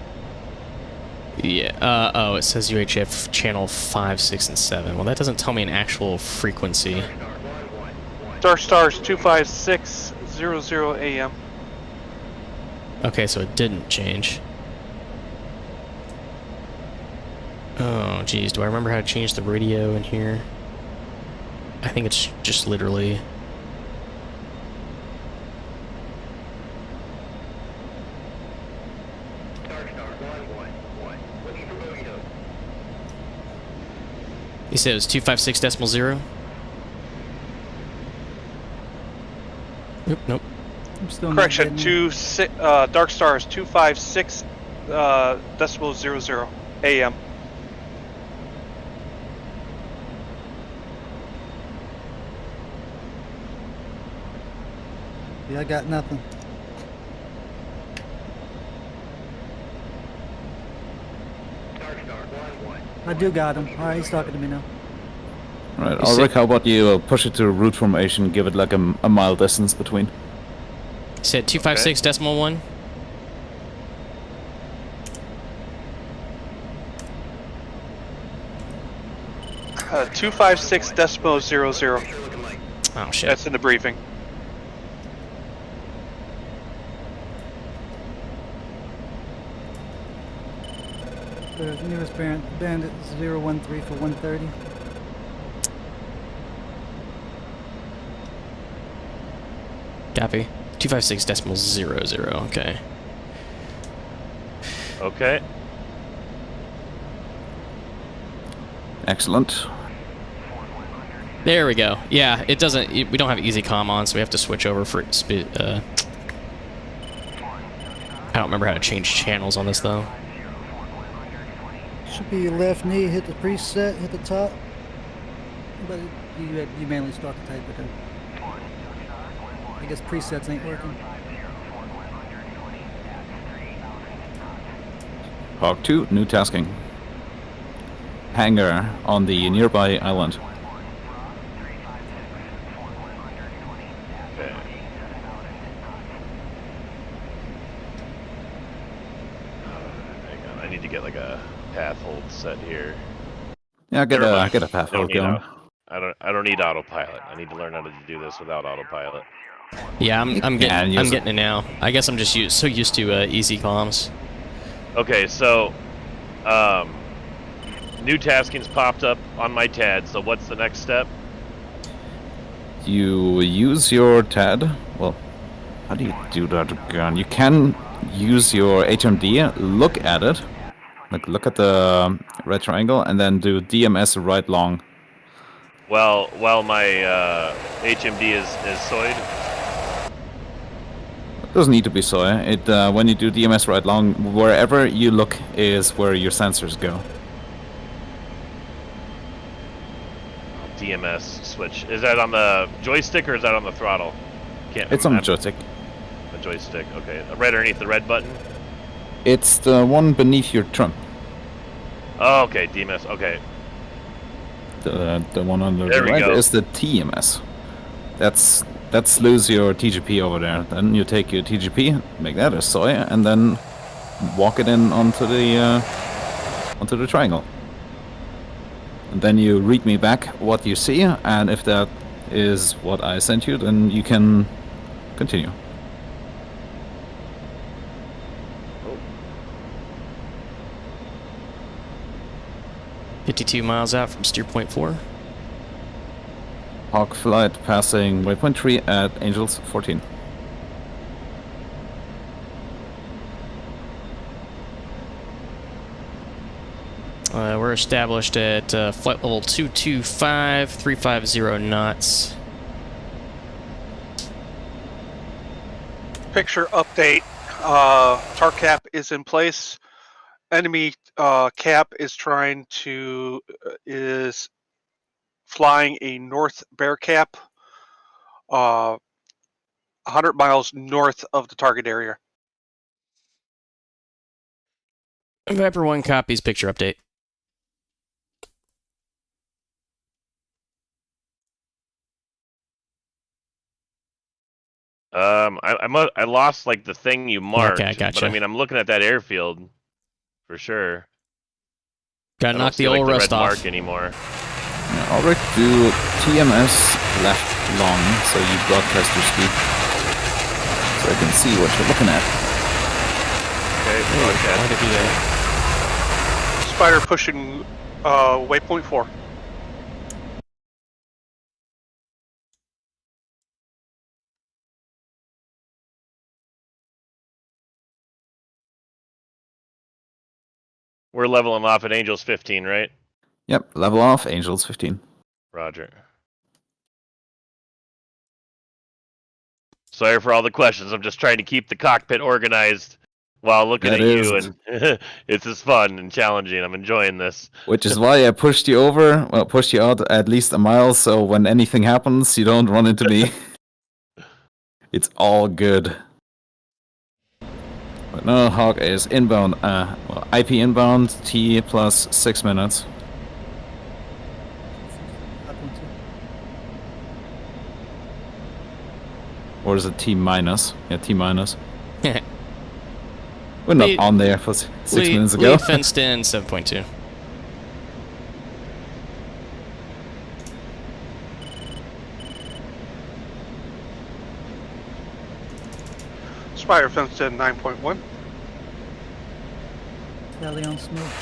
Yeah. Oh, it says UHF channel 5, 6, and 7. Well, that doesn't tell me an actual frequency. Star, 1-1-1. Dark Star's 25600 AM. Okay, so it didn't change. Oh, geez. Do I remember how to change the radio in here? I think it's just literally... Dark Star, 1-1-1. Looking for bogey node. You said it was 256.0? Nope. I'm still not Correction, getting- Dark Star is 256 decimal 00 AM. Yeah, I got nothing. Dark Star, 1-1. I do got him. Alright, he's talking to me now. Right, You see- Alric, how about you push it to a route formation, give it like a mile distance between. You said 256.1? Uh, 256 decimal 00. Picture looking like. Oh, shit. That's in the briefing. The nearest bandit 013 for 130. Copy. 256.00. Okay. Okay. Excellent. There we go. Yeah, it doesn't. We don't have easy comm on, so we have to switch over for. I don't remember how to change channels on this though. Should be your left knee, hit the preset, hit the top. But you manually start to type it in. I guess presets ain't working. Hawk 2, new tasking. Hangar on the nearby island. Okay. Hang on, I need to get like a path hold set here. Yeah, get Never mind. a path hold going. I don't need autopilot. I need to learn how to do this without autopilot. Yeah, I'm getting use it now. I guess I'm just so used to easy comms. Okay, so new taskings popped up on my TAD. So what's the next step? You use your TAD. Well, how do you do that again? You can use your HMD, look at it, like look at the red triangle, and then do DMS right long. Well, my HMD is soyed. It doesn't need to be so. It when you do DMS right long, wherever you look is where your sensors go. DMS switch. Is that on the joystick or is that on the throttle? It's on the joystick. The joystick. Okay, right underneath the red button. It's the one beneath your trunk. Oh, okay, DMS. Okay. The one on the There we right go. is the TMS. That's lose your TGP over there. Then you take your TGP, make that a soy, and then walk it in onto the triangle. And then you read me back what you see, and if that is what I sent you, then you can continue. 52 miles out from steer point 4. Hawk flight passing waypoint 3 at Angels 14. We're established at flight level 225, 350 knots. Picture update. Tar cap is in place. Enemy cap is is flying a north bear cap, 100 miles north of the target area. Viper 1 copies picture update. I lost like the thing you marked, Okay, gotcha. but I mean I'm looking at that airfield for sure. Gotta knock the old the rust red off. mark anymore. Yeah, Ulrich, do TMS left long so you broadcast your speed. So I can see what you're looking at. Okay, Why broadcast. did I do that? Spider pushing waypoint 4. We're leveling off at Angels 15, right? Yep, level off, Angels 15. Roger. Sorry for all the questions. I'm just trying to keep the cockpit organized while looking That at is- you, and it's just fun and challenging. I'm enjoying this. Which is why I pushed you over, well, pushed you out at least a mile, so when anything happens, you don't run into me. It's all good. But no, Hawk is inbound, well, IP inbound, T plus 6 minutes. Or is it T minus? Yeah, T minus. We're not Lead- on there for 6 minutes ago. Lead fenced in 7.2. Spider fenced in 9.1. Belly on smooth.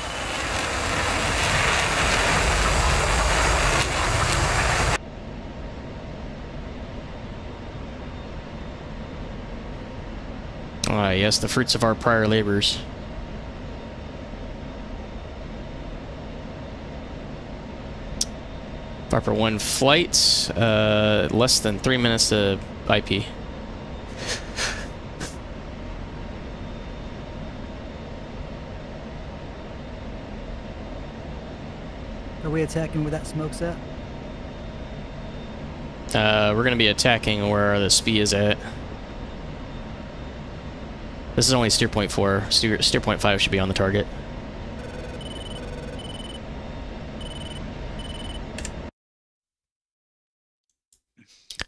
Ah, yes, the fruits of our prior labors. Viper 1 flight, less than 3 minutes to IP. Are we attacking where that smoke's at? We're going to be attacking where the SPI is at. This is only steer point 4. Steer point 5 should be on the target.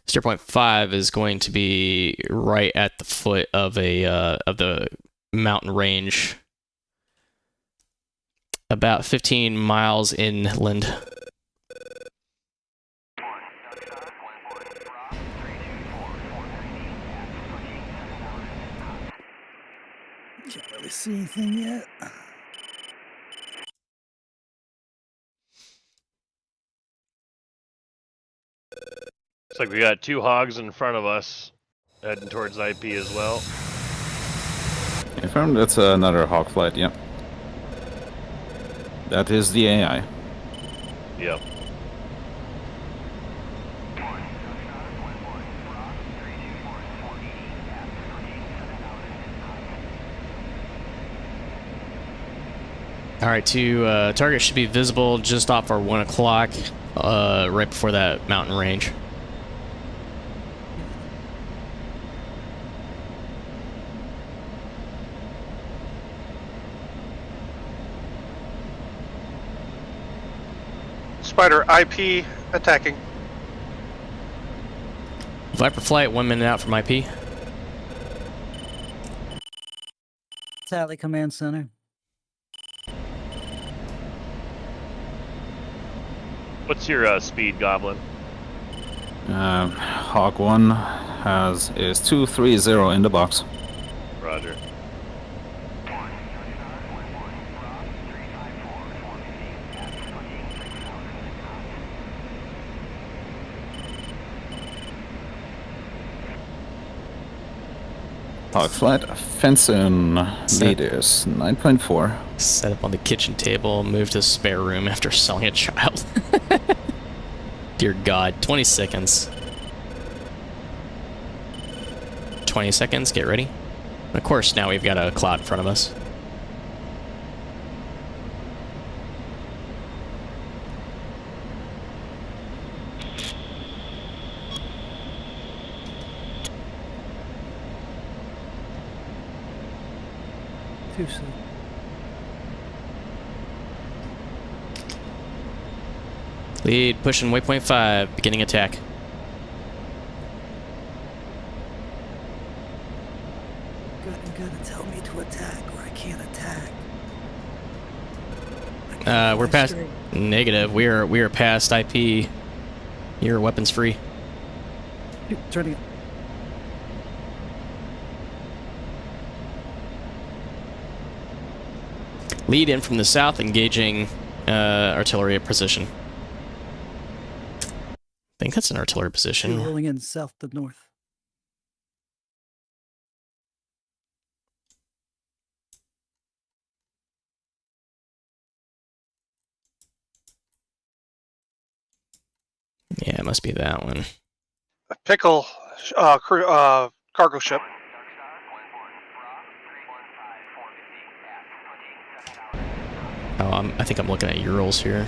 Steer point 5 is going to be right at the foot of the mountain range, about 15 miles inland. Can't really see anything yet. Looks like we got 2 hogs in front of us, heading towards IP as well. Confirmed, that's another hawk flight, yeah. That is the AI. Yep. Alright, target should be visible just off our 1 o'clock, right before that mountain range. Spider IP attacking. Viper flight, 1 minute out from IP. Tally Command Center. What's your speed, Goblin? Hawk 1 is 230 in the box. Roger. Hawk flight, fencing lead is 9.4. Set up on the kitchen table, move to spare room after selling a child. Dear God, 20 seconds. 20 seconds, get ready. Of course, now we've got a cloud in front of us. Too soon. Lead pushing waypoint 5, beginning attack. You gotta tell me to attack or I can't attack. We're past negative. We are past IP. Your weapons free. Turning it. Lead in from the south, engaging artillery at position. I think that's an artillery position. Rolling in south to north. Yeah, it must be that one. Pickle cargo ship. Oh, I think I'm looking at Urals here.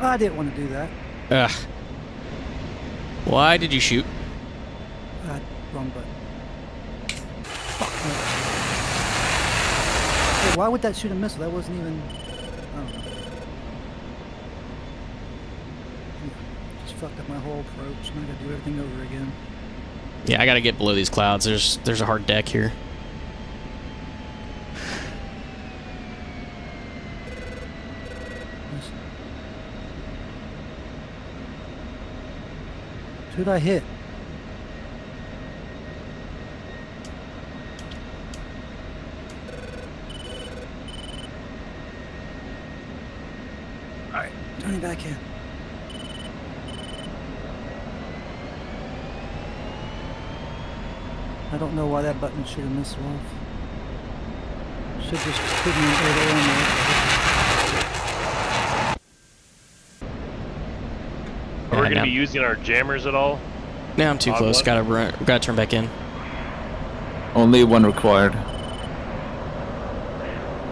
I didn't want to do that. Ugh. Why did you shoot? Wrong button. Fuck no. Hey, why would that shoot a missile? That wasn't even... I don't know. Yeah, just fucked up my whole approach. Now I gotta do everything over again. Yeah, I gotta get below these clouds. There's a hard deck here. Who'd I hit? Turning back in. I don't know why that button should have missed off. Should just put me in order on there. Are we going to be using our jammers at all? Now I'm too close. Gotta turn back in. Only one required. Should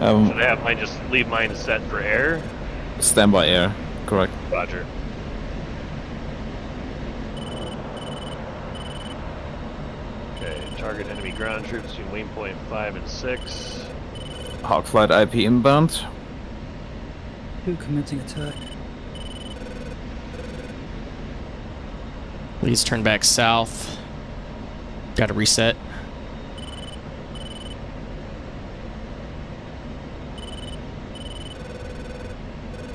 I have mine just leave mine set for air? Standby air, correct. Roger. Okay, target enemy ground troops between waypoint 5 and 6. Hawk flight IP inbound. Who commencing attack? Please turn back south. Gotta reset.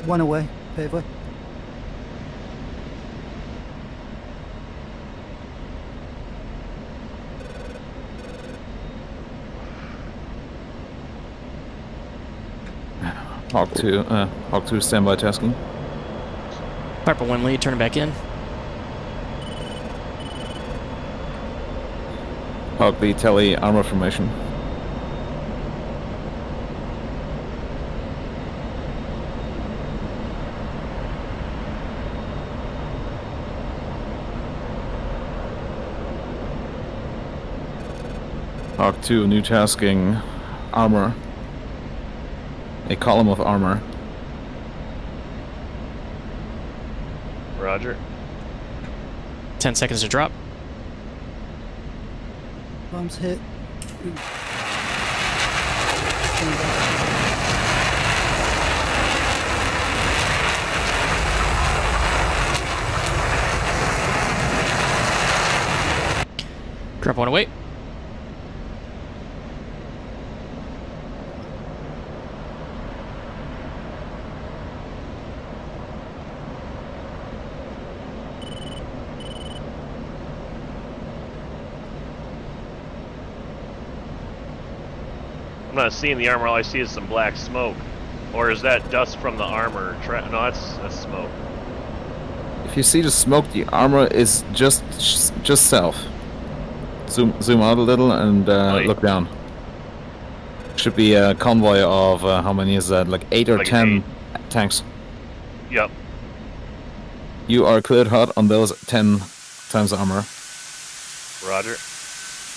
One away, paveway. Hawk 2 standby tasking. Purple 1 lead, turn it back in. Hawk B tele armor formation. Hawk 2 new tasking armor. A column of armor. Roger. 10 seconds to drop. Bombs hit. Drop 1 away. I'm not seeing the armor, all I see is some black smoke. Or is that dust from the armor? No, that's smoke. If you see the smoke, the armor is just south. Zoom out a little and look down. Should be a convoy of how many is that? Like 8 or 10 tanks. Yep. You are cleared hot on those 10 times armor. Roger.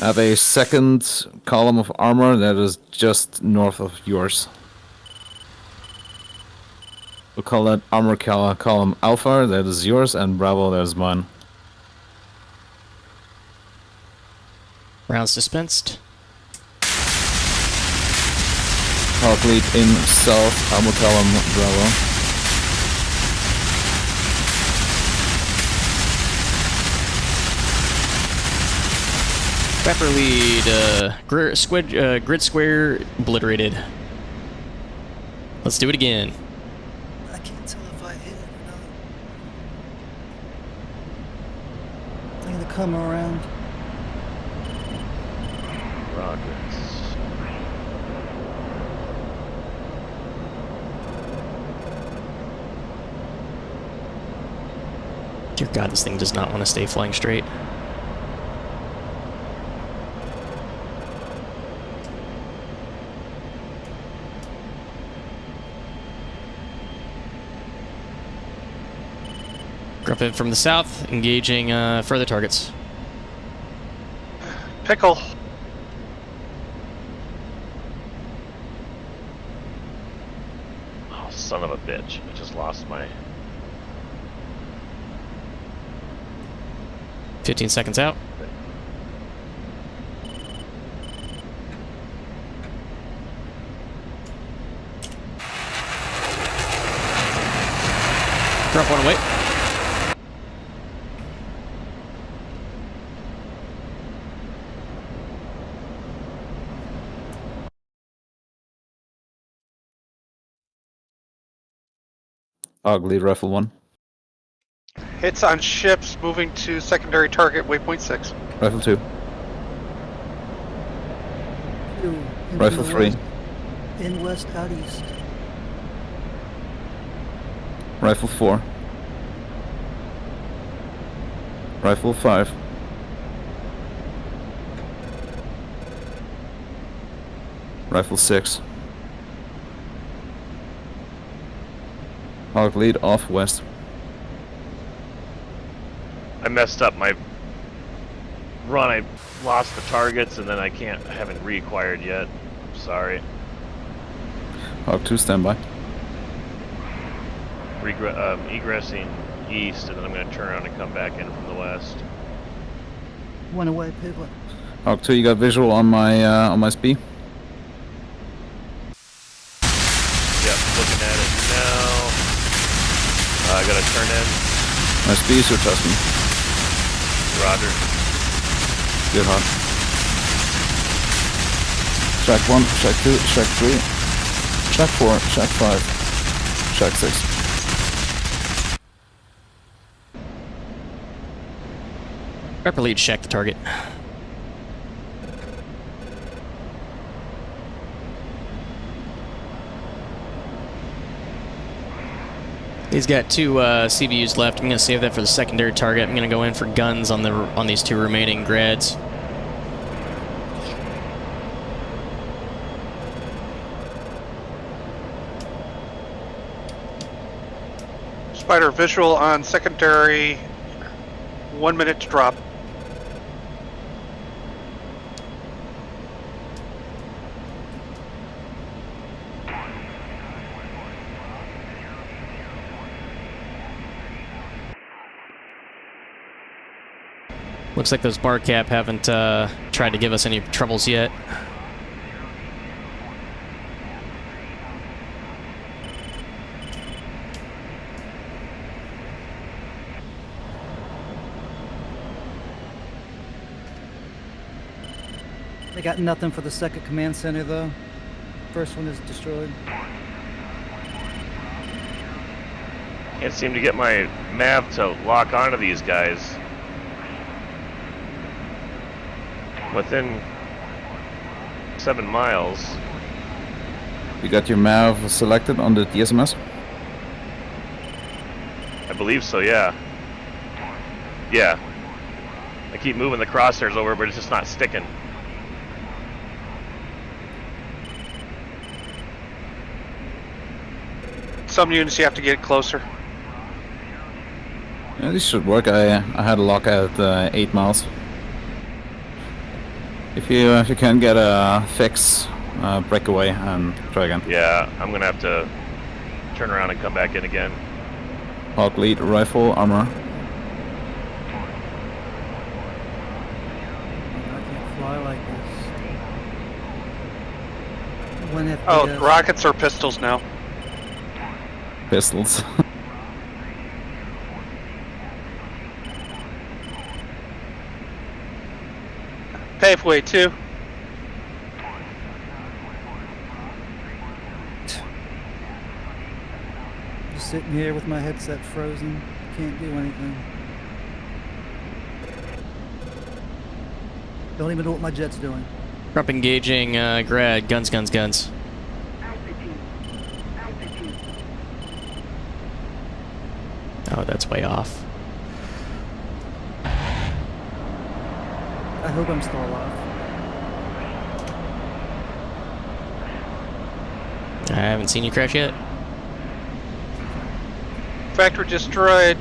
I have a second column of armor that is just north of yours. We'll call that armor column Alpha, that is yours, and Bravo, that is mine. Rounds dispensed. Hawk lead in south, armor column Bravo. Pepper lead, grid square obliterated. Let's do it again. I can't tell if I hit it or not. I'm gonna come around. Rockets. Dear God, this thing does not want to stay flying straight. Drop in from the south, engaging further targets. Pickle. Oh, son of a bitch. I just lost my... 15 seconds out. Drop 1 away. Lead rifle 1. Hits on ships moving to secondary target waypoint 6. Rifle 2. Rifle 3. In west, out east. Rifle 4. Rifle 5. Rifle 6. Hog lead off west. I messed up my run. I lost the targets, and then I haven't reacquired yet. Sorry. Hog 2 standby. Egressing east, and then I'm going to turn around and come back in from the west. One away, pivot. Hog 2, you got visual on my SB? Yep, looking at it now. I got to turn in. My SB is your trust me. Roger. Good hot. Shack 1, Shack 2, Shack 3, Shack 4, Shack 5, Shack 6. Prepper lead, check the target. He's got 2 CBUs left. I'm going to save that for the secondary target. I'm going to go in for guns on these 2 remaining grads. Spider visual on secondary. 1 minute to drop. Looks like those bar cap haven't tried to give us any troubles yet. They got nothing for the second command center though. First one is destroyed. Can't seem to get my MAV to lock onto these guys. Within 7 miles. You got your MAV selected on the DSMS? I believe so, yeah. Yeah. I keep moving the crosshairs over, but it's just not sticking. Some units you have to get closer. Yeah, this should work. I had a lock at 8 miles. If you can get a fix, break away and try again. Yeah, I'm gonna have to turn around and come back in again. Hog lead, rifle, armor. I can't fly like this. One FPS. Oh, the rockets are pistols now. Pistols. Paveway 2. Just sitting here with my headset frozen. Can't do anything. Don't even know what my jet's doing. Prep engaging grad. Guns, guns, guns. Oh, that's way off. I hope I'm still alive. I haven't seen you crash yet. Factory destroyed.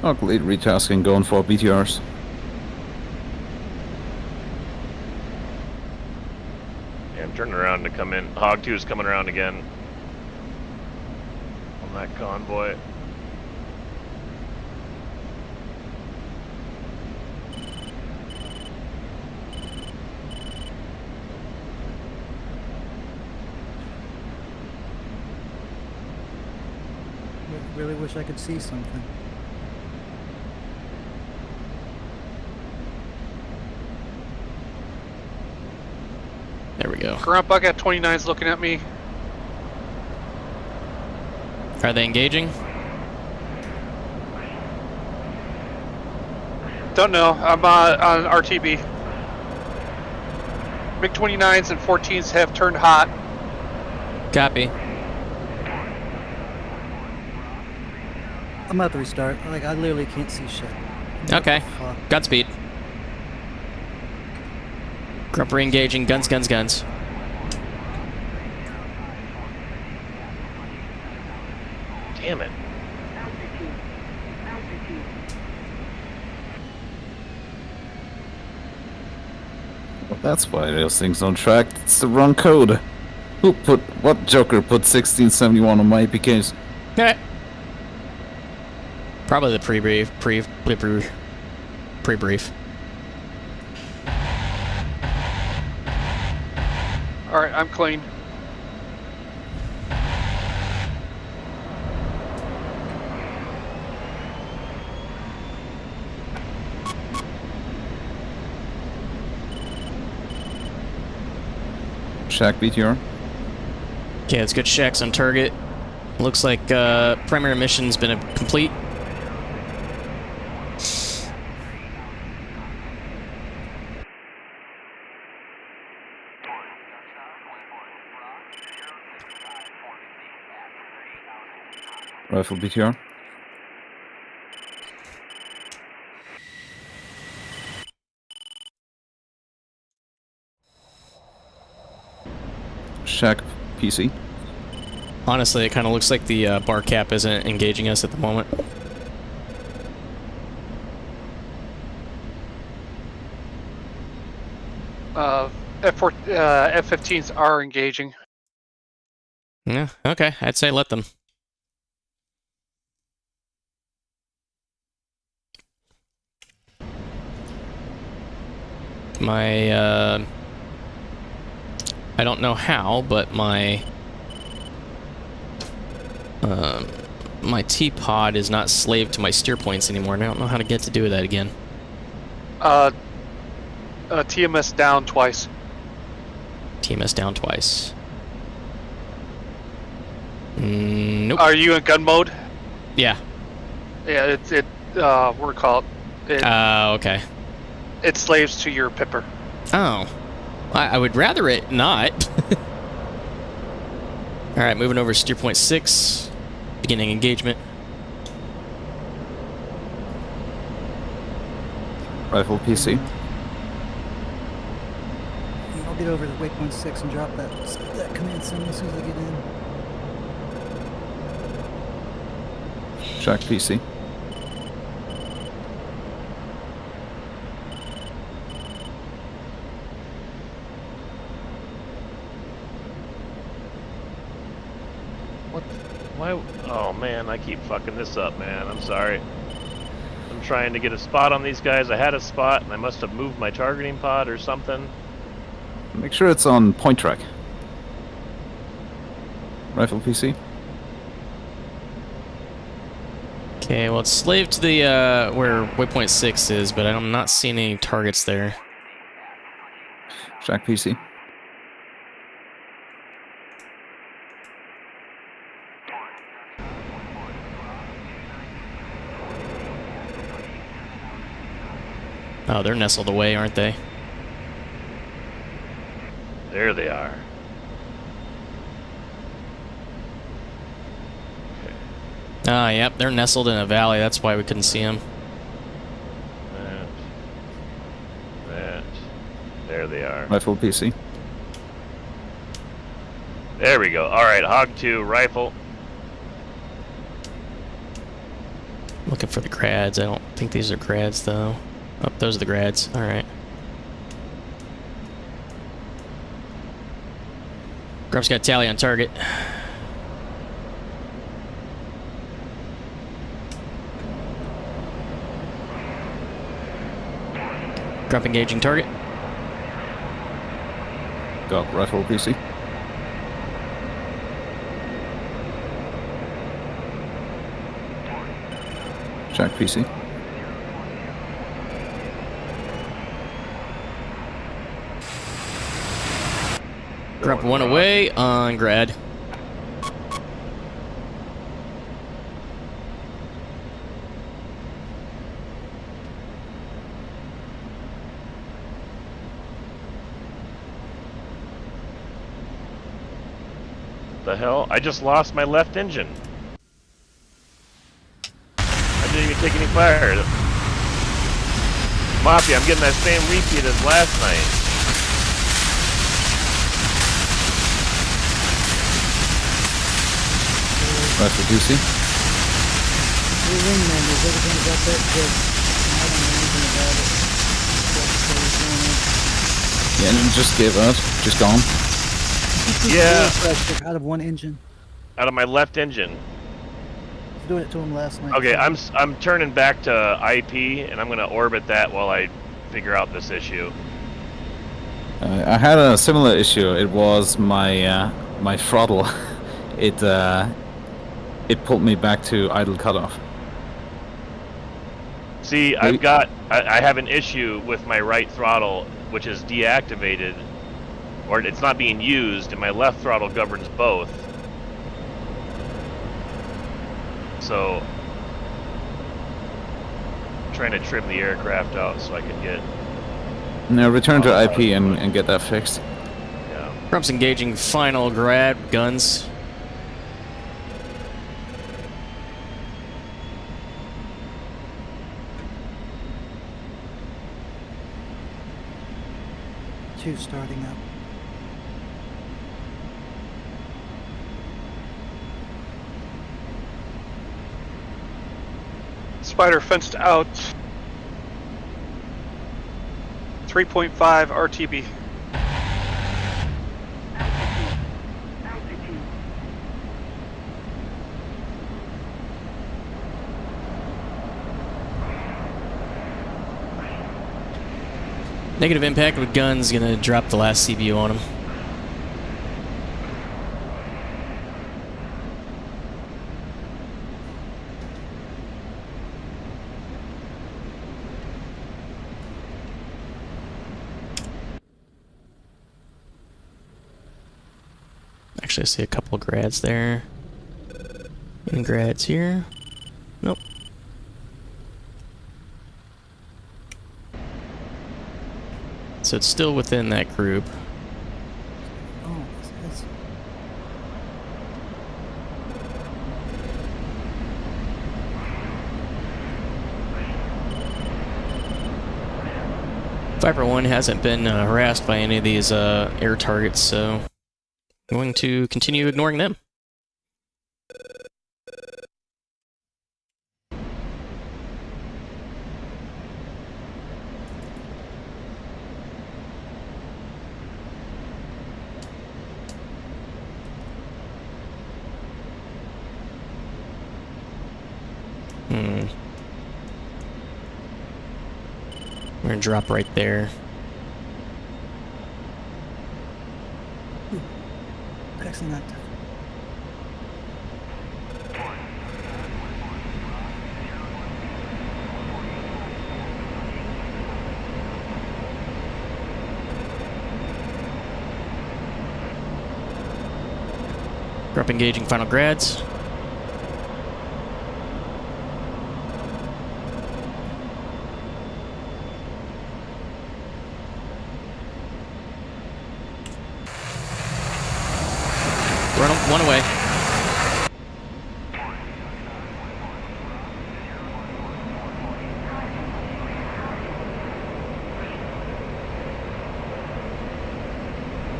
Hog lead, retasking, going for BTRs. Yeah, I'm turning around to come in. Hog 2 is coming around again. On that convoy. Really wish I could see something. There we go. Grunt Bucket 29's looking at me. Are they engaging? Don't know. I'm on RTB. MiG-29s and 14s have turned hot. Copy. I'm about to restart. Like, I literally can't see shit. Okay. Fuck. Godspeed. Grump re-engaging. Guns, guns, guns. Damn it. Well, that's why those things don't track. It's the wrong code. What joker put 1671 on my APKs? Okay. Probably the pre-brief. Pre-brief. All right, I'm clean. Shack BTR. Okay, let's get shacks on target. Looks like primary mission's been complete. Rifle BTR. Shack PC. Honestly, it kind of looks like the bar cap isn't engaging us at the moment. F-15s are engaging. Yeah, okay. I'd say let them. My, I don't know how, but my T-pod is not slave to my steer points anymore, and I don't know how to get to do that again. TMS down twice. TMS down twice. Nope. Are you in gun mode? Yeah. Yeah, we're called. Okay. It slaves to your pipper. Oh. I would rather it not. Alright, moving over to steer point 6. Beginning engagement. Rifle PC. I'll get over to waypoint 6 and drop that command signal as soon as I get in. Shack PC. Why? Oh man, I keep fucking this up, man. I'm sorry. I'm trying to get a spot on these guys. I had a spot, and I must have moved my targeting pod or something. Make sure it's on point track. Rifle PC. Okay, well, it's slave to the, where waypoint 6 is, but I'm not seeing any targets there. Shack PC. Oh, they're nestled away, aren't they? There they are. Ah, yep, they're nestled in a valley. That's why we couldn't see them. That. There they are. Rifle PC. There we go. All right, Hog 2, rifle. Looking for the grads. I don't think these are grads, though. Oh, those are the grads. All right. Grump's got a tally on target. Grump engaging target. Got rifle PC. Shack PC. Grump one away on grad. The hell? I just lost my left engine. I didn't even take any fire. Mafia, I'm getting that same repeat as last night. Roger, DC. Your wingman is everything about that good. I don't know anything about it. The engine just gave out. Just gone. Yeah. Pressure out of one engine. Out of my left engine. I was doing it to him last night. Okay, I'm turning back to IP, and I'm gonna orbit that while I figure out this issue. I had a similar issue. It was my my throttle. It pulled me back to idle cutoff. See, I have an issue with my right throttle, which is deactivated, or it's not being used, and my left throttle governs both. So, I'm trying to trim the aircraft out so I can get... Now return to IP and get that fixed. Yeah. Trump's engaging final grad guns. Two starting up. Spider fenced out. 3.5 RTB. Negative impact with guns, gonna drop the last CBU on him. Actually, I see a couple grads there. And grads here. Nope. So it's still within that group. Oh, that's... Viper 1 hasn't been harassed by any of these air targets, so I'm going to continue ignoring them. We're gonna drop right there. Excellent. Drop engaging final grads. Run one away.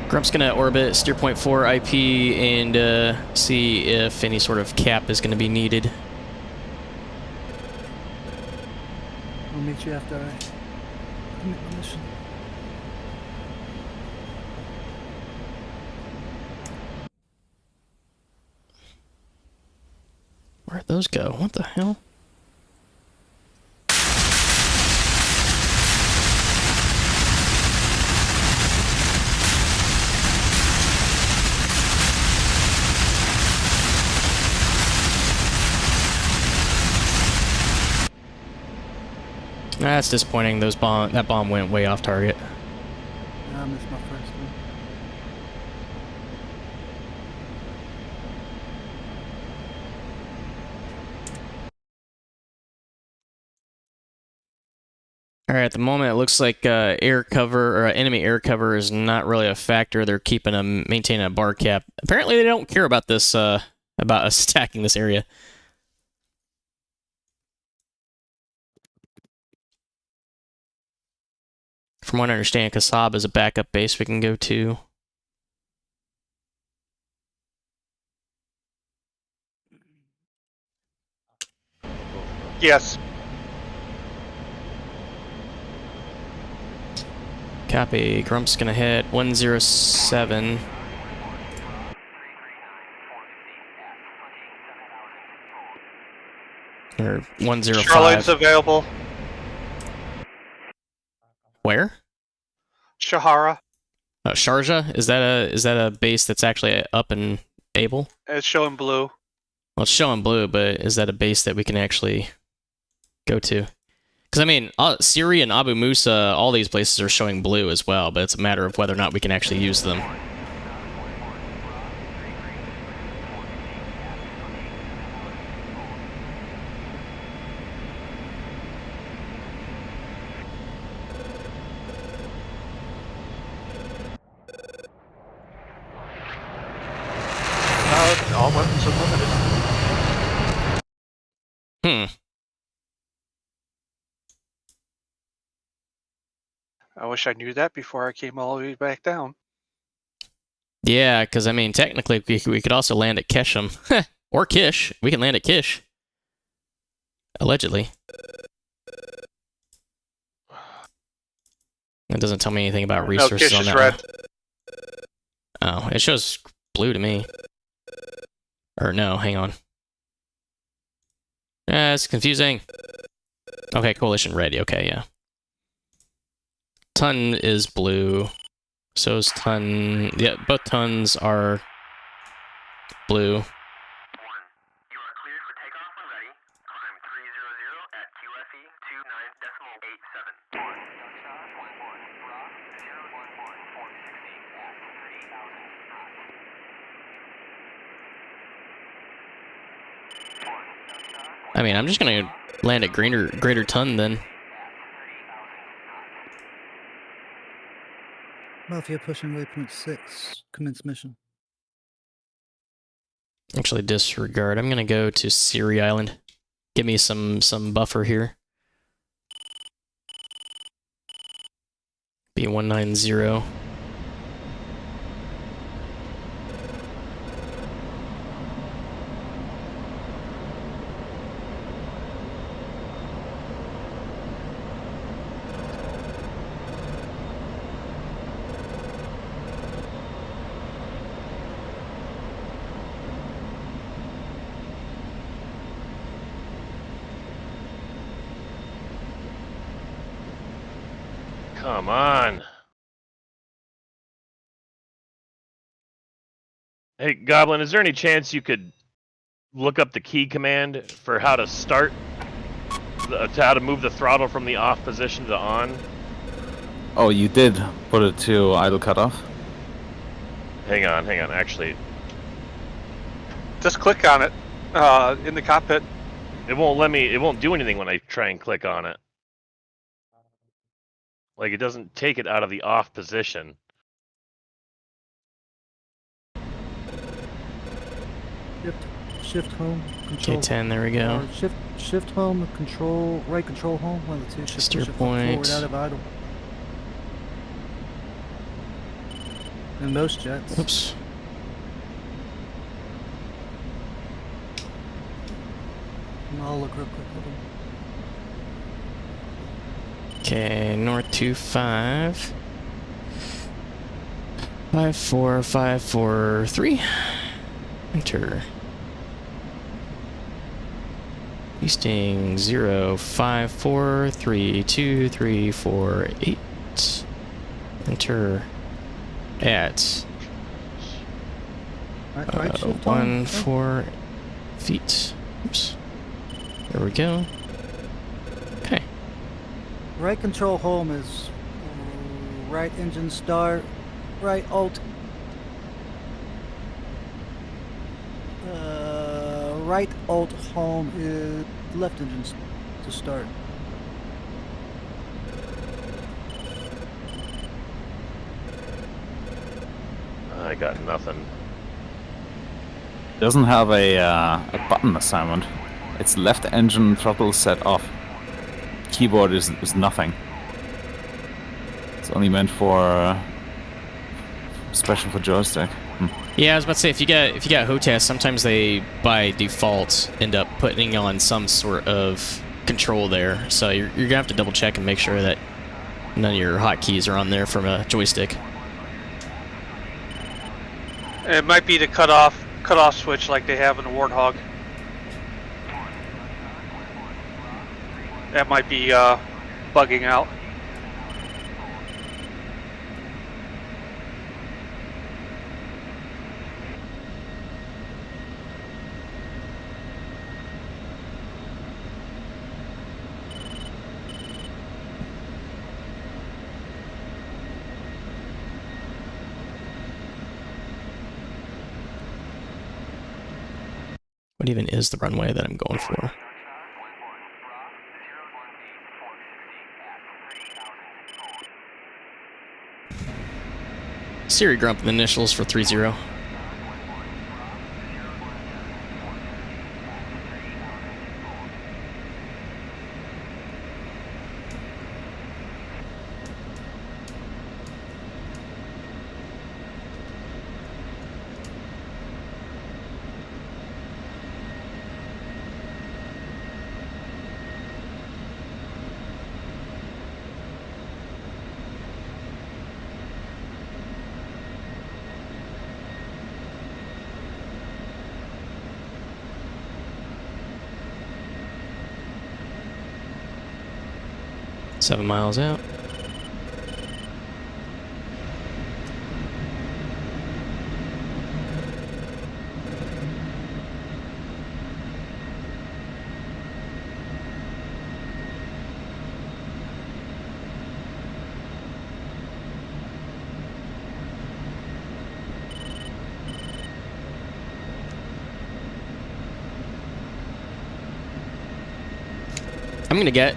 Grump's gonna orbit steer point 4 IP and see if any sort of cap is gonna be needed. We'll meet you after I commit the mission. Where'd those go? What the hell? That's disappointing. That bomb went way off target. I missed my first one. All right, at the moment it looks like air cover or enemy air cover is not really a factor. They're maintaining a bar cap. Apparently they don't care about this about us attacking this area. From what I understand, Qeshm is a backup base we can go to. Yes. Copy. Grump's gonna hit 107. Or 105. Shorelight's available. Where? Shahara. Oh, Sharjah? Is that a base that's actually up and able? It's showing blue. Well, it's showing blue, but is that a base that we can actually go to? Because, I mean, Siri and Abu Musa, all these places are showing blue as well, but it's a matter of whether or not we can actually use them. All weapons are limited. I wish I knew that before I came all the way back down. Yeah, because, I mean, technically, we could also land at Qeshm. Or Kish. We can land at Kish. Allegedly. It doesn't tell me anything about resources Kish on is that red. one. Oh, it shows blue to me. Or no, hang on. It's confusing. Okay, coalition red. Okay, yeah. Ton is blue. So is ton. Yeah, both tons are blue. You are cleared for takeoff when ready. Climb 300 at QFE 29.87. I mean, I'm just gonna land at greater ton then. Mafia pushing waypoint 6. Commence mission. Actually, disregard. I'm gonna go to Siri Island. Give me some buffer here. B190. Come on. Hey, Goblin, is there any chance you could look up the key command for how to start, how to move the throttle from the off position to on? Oh, you did put it to idle cutoff? Hang on, actually. Just click on it in the cockpit. It won't do anything when I try and click on it. Like, it doesn't take it out of the off position. Shift home. Control. K10, there we go. Shift home. Control. Right control home. One of the two. Shift Steer forward point. out of idle. And most jets. Oops. I'll look real quick. Hold on. Okay, north 25. 54543. Enter. Easting 05432348. Enter at Right shift home. 14 feet. Oops. There we go. Okay. Right control home is right engine start, right alt. Right alt home is left engine to start. I got nothing. Doesn't have a button assignment. It's left engine throttle set off. Keyboard is nothing. It's only meant for special for joystick. Yeah, I was about to say if you got HOTAS, sometimes they by default end up putting on some sort of control there. So you're gonna have to double check and make sure that none of your hotkeys are on there from a joystick. It might be the cutoff switch like they have in the Warthog. That might be bugging out. What even is the runway that I'm going for? Siri Grump, the initials for 30. Seven miles out.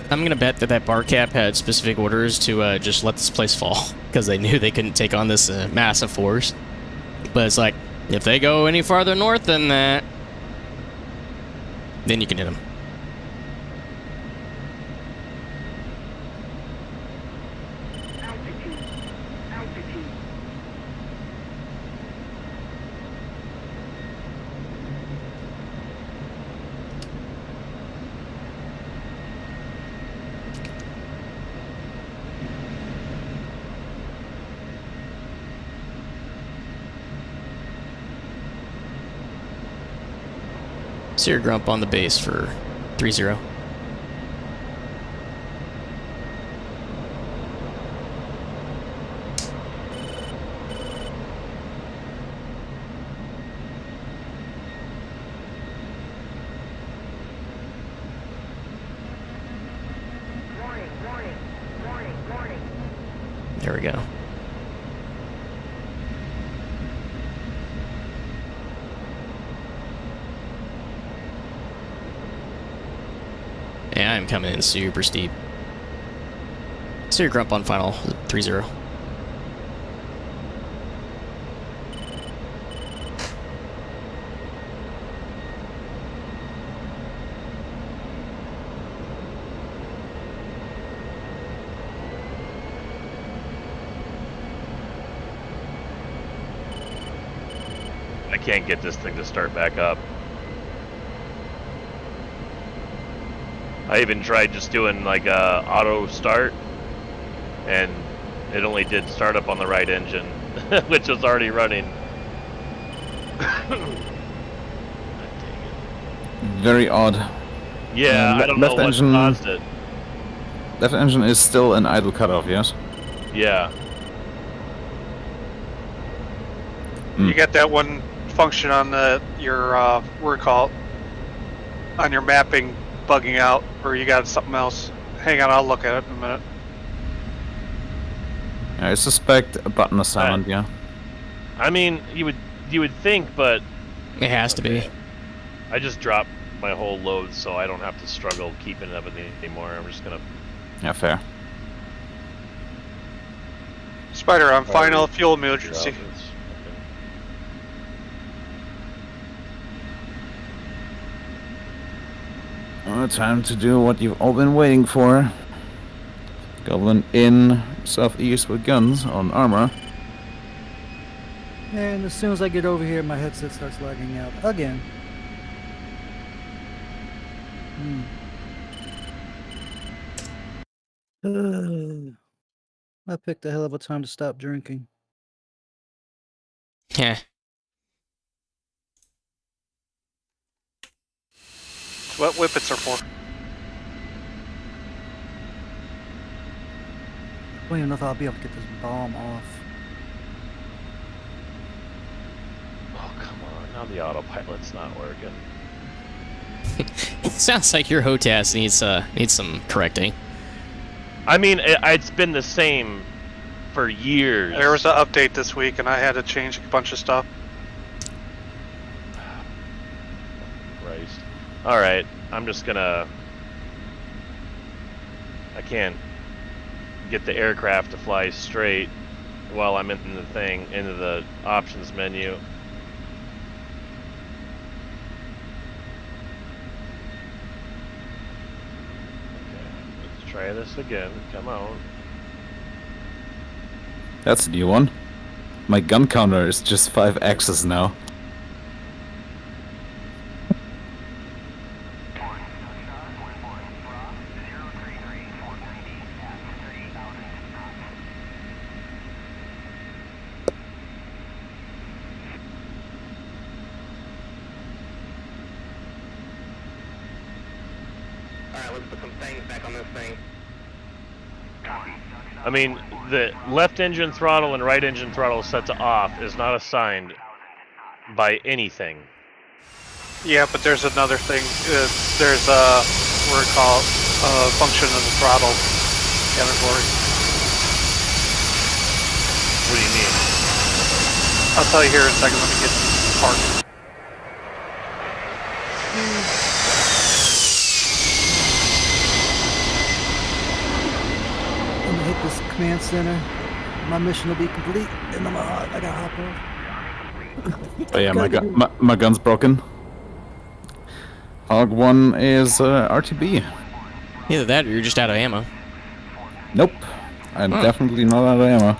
I'm gonna bet that bar cap had specific orders to just let this place fall because they knew they couldn't take on this massive force. But it's like, if they go any farther north than that, then you can hit them. Sear Grump on the base for 30. There we go. Yeah, I'm coming in super steep. Sear Grump on final 30. I can't get this thing to start back up. I even tried just doing like a auto start, and it only did start up on the right engine, which was already running. Very odd. Yeah, I don't know what caused it. Left engine is still an idle cutoff, yes? Yeah. You got that one function on your what do you call it, on your mapping bugging out, or you got something else? Hang on, I'll look at it in a minute. I suspect a button assignment, yeah. I mean, you would think, but it has to be. I just dropped my whole load, so I don't have to struggle keeping it up anymore. I'm just gonna. Yeah, fair. Spider, on final fuel emergency. Well, time to do what you've all been waiting for. Goblin in southeast with guns on armor. And as soon as I get over here, my headset starts lagging out again. I picked a hell of a time to stop drinking. Yeah. What whippets are for? I don't even know if I'll be able to get this bomb off. Oh, come on. Now the autopilot's not working. It sounds like your HOTAS needs some correcting. I mean, it's been the same for years. There was an update this week, and I had to change a bunch of stuff. Christ. Alright, I'm just gonna... I can't get the aircraft to fly straight while I'm in the thing, into the options menu. Okay, let's try this again. Come on. That's a new one. My gun counter is just 5 axes now. Alright, let's put some things back on this thing. I mean, the left engine throttle and right engine throttle set to off is not assigned by anything. Yeah, but there's another thing. There's a function in the throttle category. What do you mean? I'll tell you here in a second when we get parked. I'm gonna hit this command center. My mission will be complete, and I gotta hop off. Oh yeah, my gun's broken. Hog 1 is RTB. Either that or you're just out of ammo. Nope, I'm definitely not out of ammo.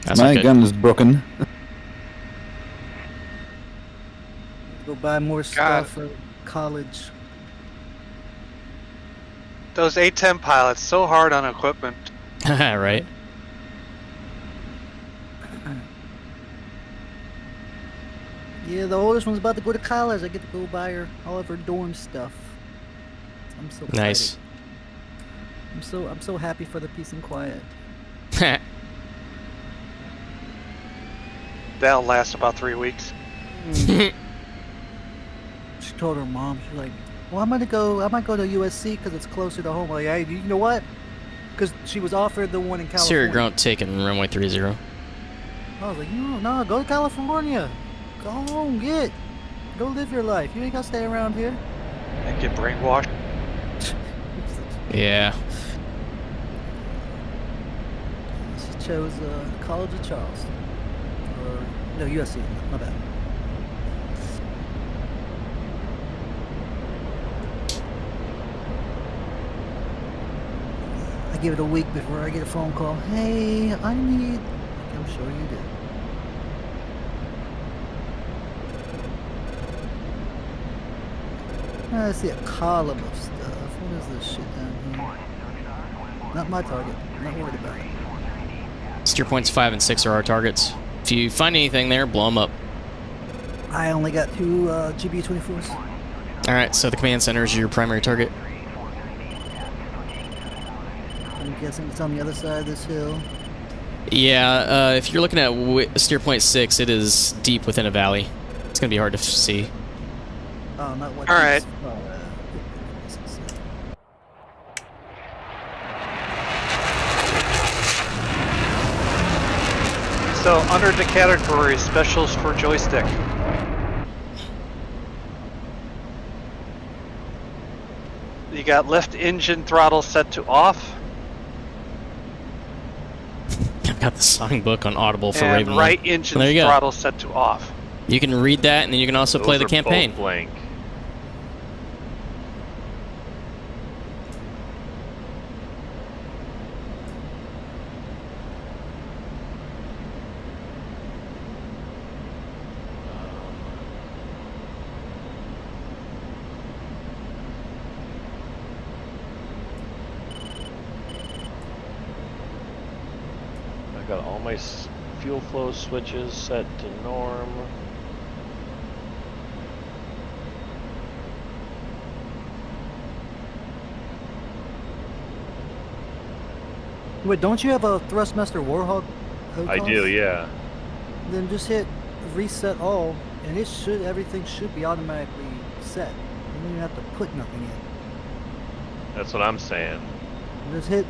That's My okay. gun is broken. Go buy more stuff for college. Those A-10 pilots, so hard on equipment. Right. Yeah, the oldest one's about to go to college. I get to go buy her all of her dorm stuff. I'm so Nice. excited. I'm so happy for the peace and quiet. That'll last about 3 weeks. She told her mom, she's like, well, I might go to USC because it's closer to home. Like, hey, you know what? Because she was offered the one in California. Sierra Grunt taking runway 30. I was like, no, go to California. Go home, go live your life. You ain't gotta stay around here. And get brainwashed. Yeah. She chose College of Charleston. No, USC. My bad. I give it a week before I get a phone call. Hey, I'm sure you do. I see a column of stuff. What is this shit down here? Not my target. I'm not worried about it. Steer points 5 and 6 are our targets. If you find anything there, blow them up. I only got 2 GB-24s. Alright, so the command center is your primary target. I'm guessing it's on the other side of this hill. Yeah, if you're looking at steer point 6, it is deep within a valley. It's going to be hard to see. Oh, not what. All right. So under the category specials for joystick. You got left engine throttle set to off. I've got the songbook on Audible for And Raven. right engine There you go. throttle set to off. You can read that, and then you can also play the Those are campaign. both blank. I got all my fuel flow switches set to norm. Wait, don't you have a Thrustmaster Warhawk? I do, yeah. Then just hit reset all, and everything should be automatically set. You don't even have to put nothing in. That's what I'm saying. Just hit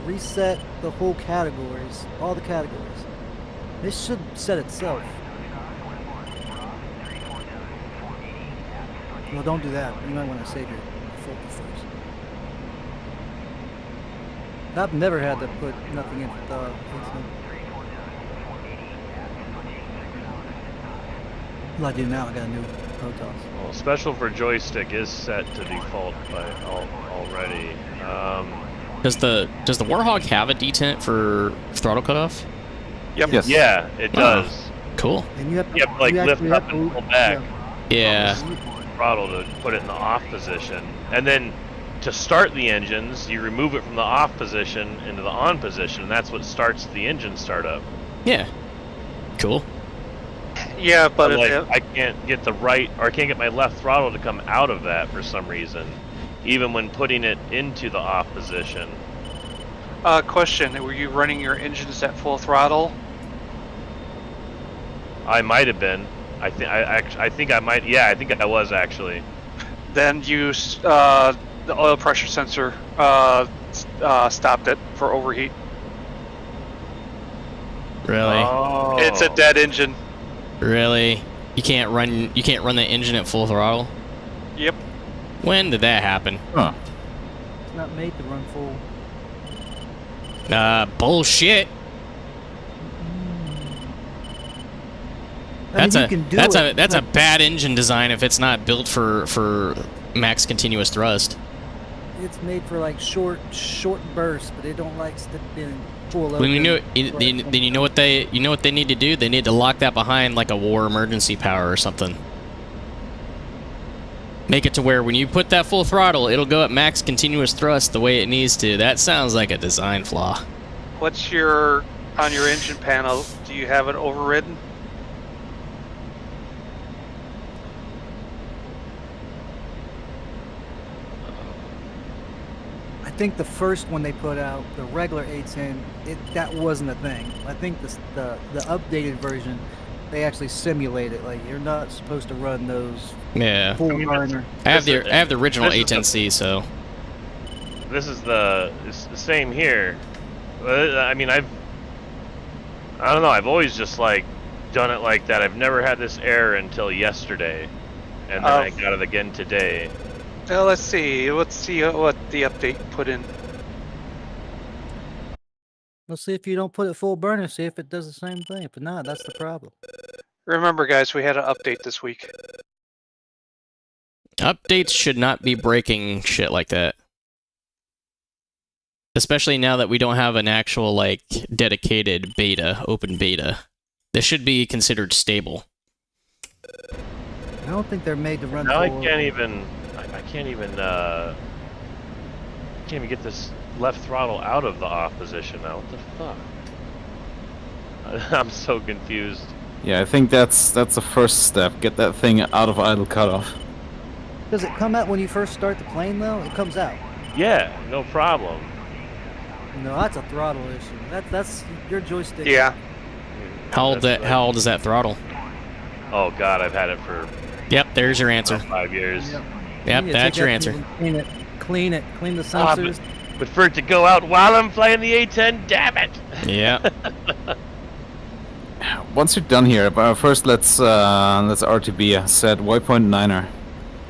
reset the whole categories, all the categories. This should set itself. Well, don't do that. You might want to save your folder first. I've never had to put nothing in the 18. Well, I do now. I got a new Protoss. Well, special for joystick is set to default already. Does the Warhawk have a detent for throttle cutoff? Yep. Yes. Yeah, it does. Cool. And you have to, Like you lift actually up have and to- pull back. Yeah. Throttle to put it in the off position, and then to start the engines, you remove it from the off position into the on position, and that's what starts the engine startup. Yeah. Cool. Yeah, but Like, if, I can't get the right, or I can't get my left throttle to come out of that for some reason, even when putting it into the off position. question: were you running your engines at full throttle? I might have been. I think I might. Yeah, I think I was actually. Then use the oil pressure sensor stopped it for overheat. Really? Oh. It's a dead engine. Really? You can't run the engine at full throttle? Yep. When did that happen? Huh. It's not made to run full. Bullshit. I mean, you can do That's it, a but bad engine design if it's not built for max continuous thrust. It's made for like short bursts, but they don't like being full. When you open. know, then you know what they need to do. They need to lock that behind like a war emergency power or something. Make it to where when you put that full throttle, it'll go at max continuous thrust the way it needs to. That sounds like a design flaw. What's on your engine panel? Do you have it overridden? I think the first one they put out, the regular A10, that wasn't a thing. I think the updated version, they actually simulate it. Like you're not supposed to run those Yeah. full I mean, burner. I have the original this is the- A10C, so This is it's the same here. I mean, I don't know. I've always just like done it like that. I've never had this error until yesterday, and then I got it again today. Let's see. Let's see what the update put in. Let's see if you don't put it full burner. See if it does the same thing. If not, that's the problem. Remember, guys, we had an update this week. updates should not be breaking shit like that. Especially now that we don't have an actual, like, dedicated beta, open beta. This should be considered stable. I don't think they're made to run. Now I full can't even get this left throttle out of the off position now. What the fuck? I'm so confused. Yeah, I think that's the first step. Get that thing out of idle cutoff. Does it come out when you first start the plane though? It comes out. Yeah, no problem. No, that's a throttle issue. That's your joystick. Yeah. How old That's how old is that throttle? Oh god, I've had it for Yep, there's your answer. 5 years. Yep. Yep, You need to that's take your that answer. thing and clean it, clean the Ah, sensors. But for it to go out while I'm flying the A-10, damn it! Yeah. Once you're done here, first let's RTB set waypoint 9er,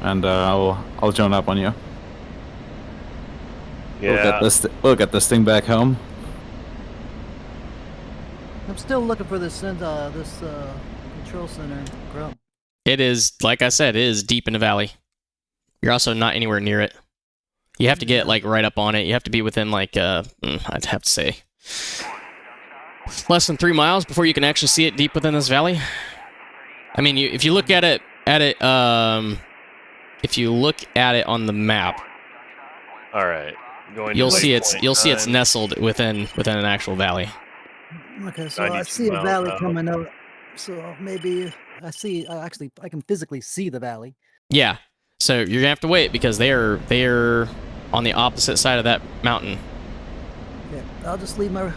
and I'll join up on you. Yeah. We'll get this thing back home. I'm still looking for this control center grub. It is, like I said, it is deep in the valley. You're also not anywhere near it. You have to get, like, right up on it. You have to be within, like, I'd have to say, less than 3 miles before you can actually see it deep within this valley. I mean, if you look at it, if you look at it on the map, All right. Going. you'll to see waypoint it's 9. nestled within an actual valley. Okay, so I see a valley coming up. So maybe I see. Actually, I can physically see the valley. Yeah. So you're gonna have to wait because they're on the opposite side of that mountain. Yeah, I'll just leave my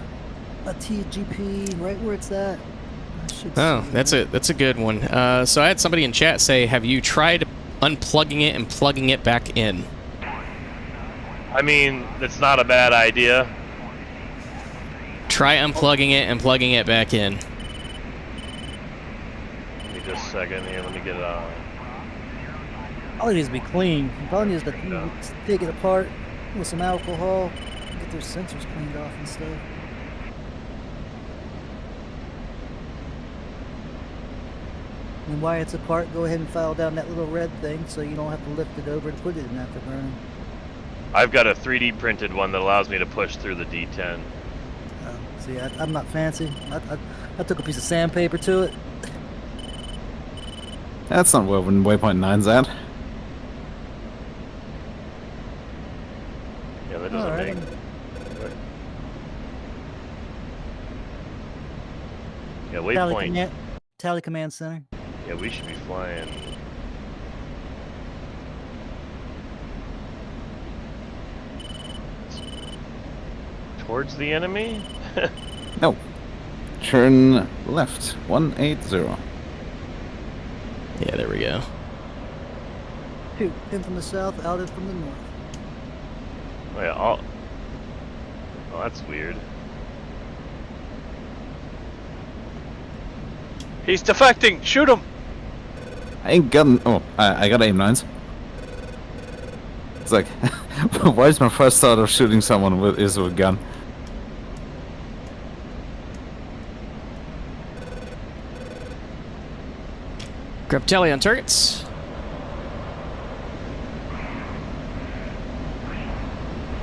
TGP right where it's at. Oh, that's a good one. So I had somebody in chat say, "Have you tried unplugging it and plugging it back in?" I mean, that's not a bad idea. Try unplugging it and plugging it back in. Give me just a second here. Let me get it on. All it needs to be clean. You probably needs to take it apart with some alcohol, get those sensors cleaned off and stuff. And while it's apart, go ahead and file down that little red thing so you don't have to lift it over to put it in afterburner. I've got a 3D printed one that allows me to push through the D10. See, I'm not fancy. I took a piece of sandpaper to it. That's not where waypoint 9's at. Yeah, that doesn't make... Yeah, waypoint... Tally Command Center. Yeah, we should be flying... towards the enemy? No. Turn left. 180. Yeah, there we go. Shoot, in from the south, out in from the north. Oh yeah, oh, that's weird. He's defecting. Shoot him. I ain't gotten... Oh, I got aim 9s. It's like, why is my first thought of shooting someone with a gun? Grab tally on targets.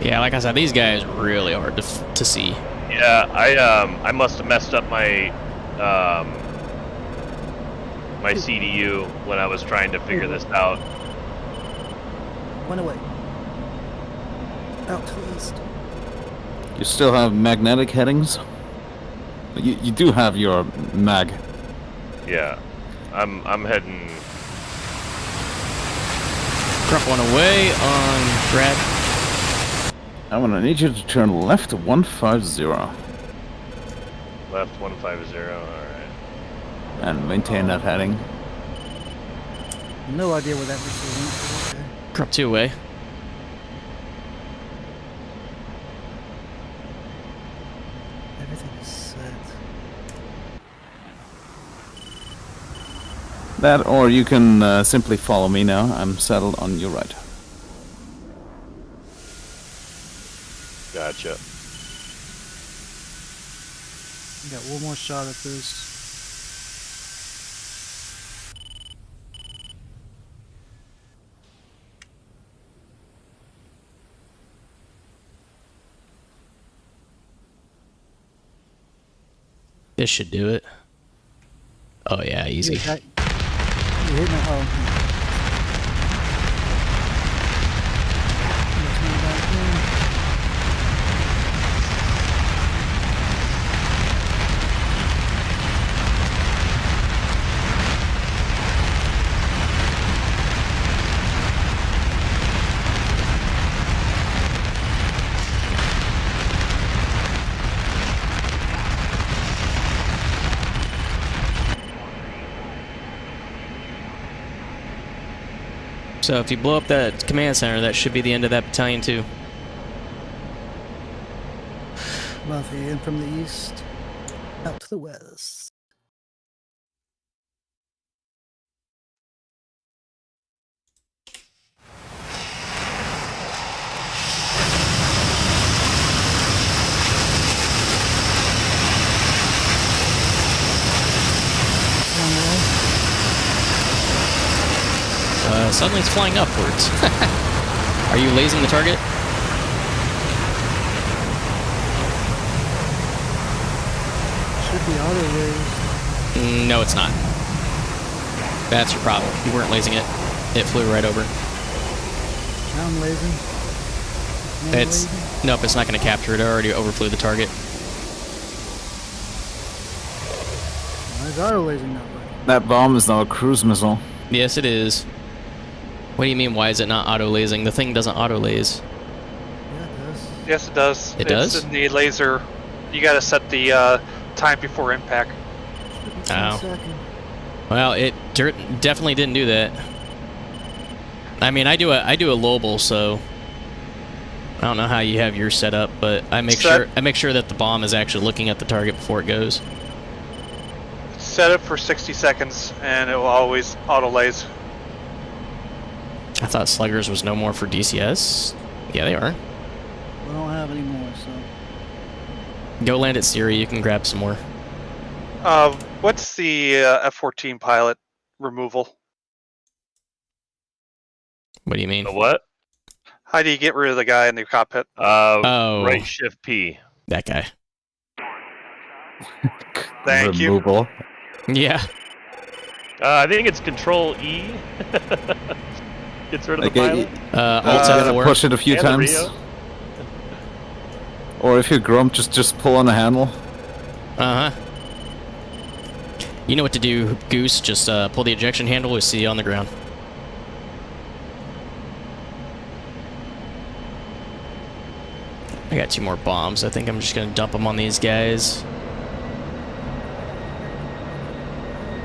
Yeah, like I said, these guys are really hard to see. Yeah, I must have messed up my my CDU when I was trying to figure this out. One away. Out to the east. You still have magnetic headings? You do have your mag. Yeah, I'm heading. Drop one away on Brad. I'm gonna need you to turn left 150. Left 150. All right. And maintain that heading. No idea where that missile went. Okay. Drop two away. Everything is set. That, or you can simply follow me now. I'm settled on your right. Gotcha. Got one more shot at this. This should do it. Oh yeah, easy. You're hitting it home. So if you blow up that command center, that should be the end of that battalion too. Buffy in from the east, out to the west. Suddenly it's flying upwards. Are you lasing the target? Should be auto raised. No, it's not. That's your problem. You weren't lasing it. It flew right over. Now I'm lasing. Nope, it's not going to capture it. I already overflew the target. How's auto lasing not working? That bomb is now a cruise missile. Yes, it is. What do you mean, why is it not auto-lasing? The thing doesn't auto-lase. Yeah, it does. Yes, it does. It does? It's in the laser. You gotta set the time before impact. Should be 10 Oh. seconds. Well, it definitely didn't do that. I mean, I do a Lobel, so I don't know how you have yours set up, but I make sure that the bomb is actually looking at the target before it goes. Set it for 60 seconds, and it will always auto-laze. I thought Sluggers was no more for DCS. Yeah, they are. We don't have any more, so. Go land at Siri. You can grab some more. What's the F-14 pilot removal? What do you mean? The what? How do you get rid of the guy in the cockpit? Oh. Right shift P. That guy. Thank you. Removal. Yeah. I think it's Control E. Gets rid of Like, the pilot. Alt You gotta F4. push it a few And the times. Rio. Or if you're grump, just pull on the handle. Uh-huh. You know what to do, Goose. Just pull the ejection handle with C on the ground. I got 2 more bombs. I think I'm just gonna dump them on these guys.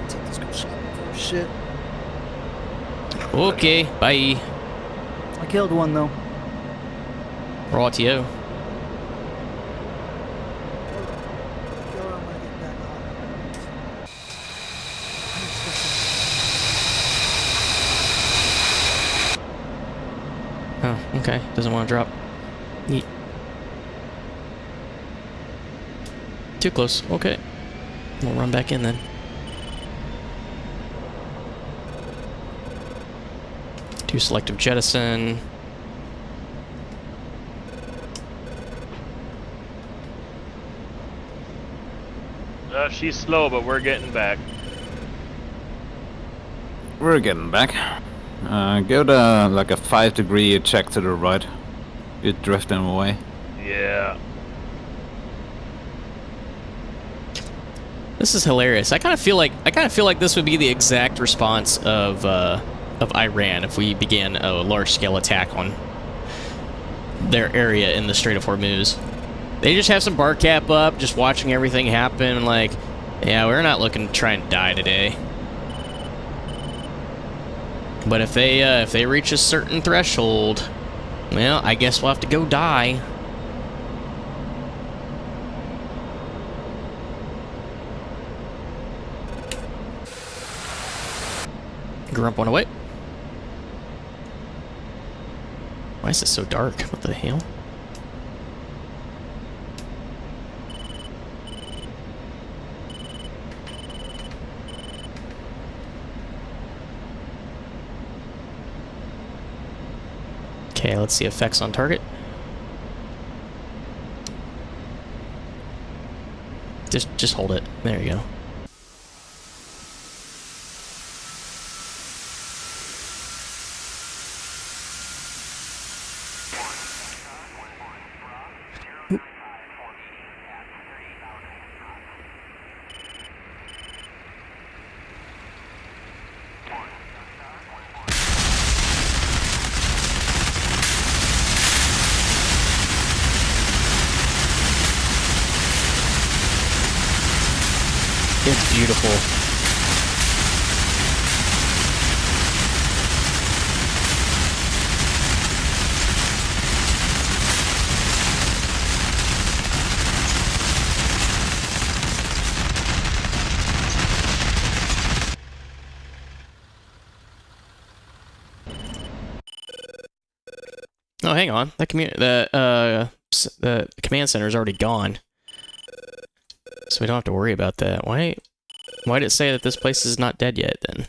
Take this go shopping for shit. Okay, bye. I killed one though. Raw TO. Oh, okay. Doesn't want to drop. Neat. Too close. Okay. We'll run back in then. Do selective jettison. She's slow, but we're getting back. We're getting back. Go to like a 5-degree check to the right. You're drifting away. Yeah. This is hilarious. I kind of feel like this would be the exact response of Iran if we began a large-scale attack on their area in the Strait of Hormuz. They just have some bar cap up, just watching everything happen, like, yeah, we're not looking to try and die today. But if they reach a certain threshold, well, I guess we'll have to go die. Grump one away. Why is it so dark? What the hell? Okay, let's see effects on target. Just hold it. There you go. It's beautiful. Oh, hang on. The command center is already gone. So we don't have to worry about that. Why did it say that this place is not dead yet, then?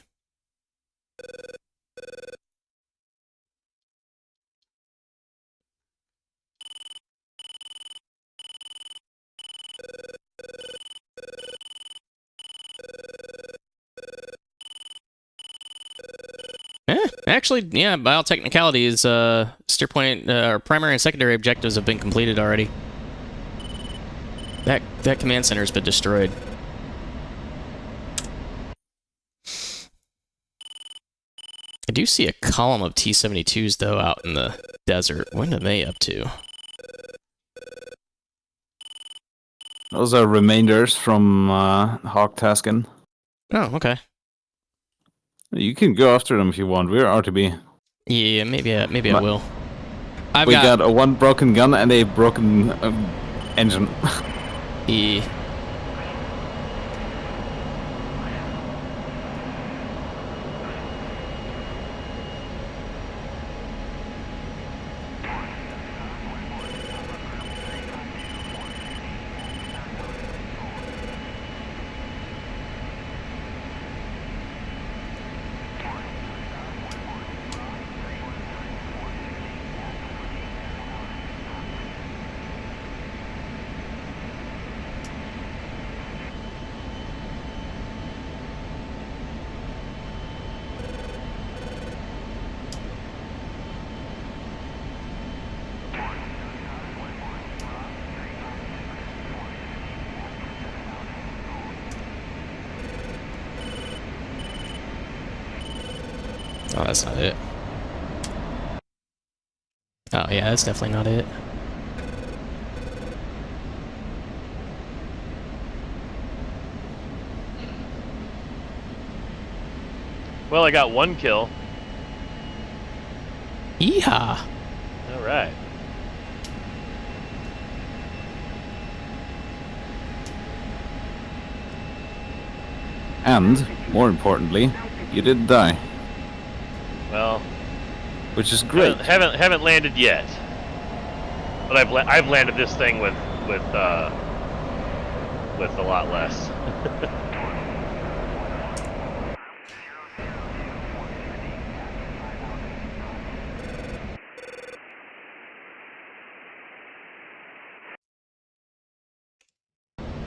Actually, yeah, by all technicalities, steer point, our primary and secondary objectives have been completed already. That command center has been destroyed. do see a column of T-72s, though, out in the desert. When are they up to? Those are remainders from Hawk Taskin. Oh, okay. You can go after them if you want. We're RTB. Yeah, maybe I will. We got a one broken gun and a broken engine. Yeah. Oh, that's not it. Oh, yeah, that's definitely not it. Well, I got 1 kill. Yeehaw! All right. And, more importantly, you didn't die. Well, which is great. Haven't landed yet. But I've landed this thing with a lot less.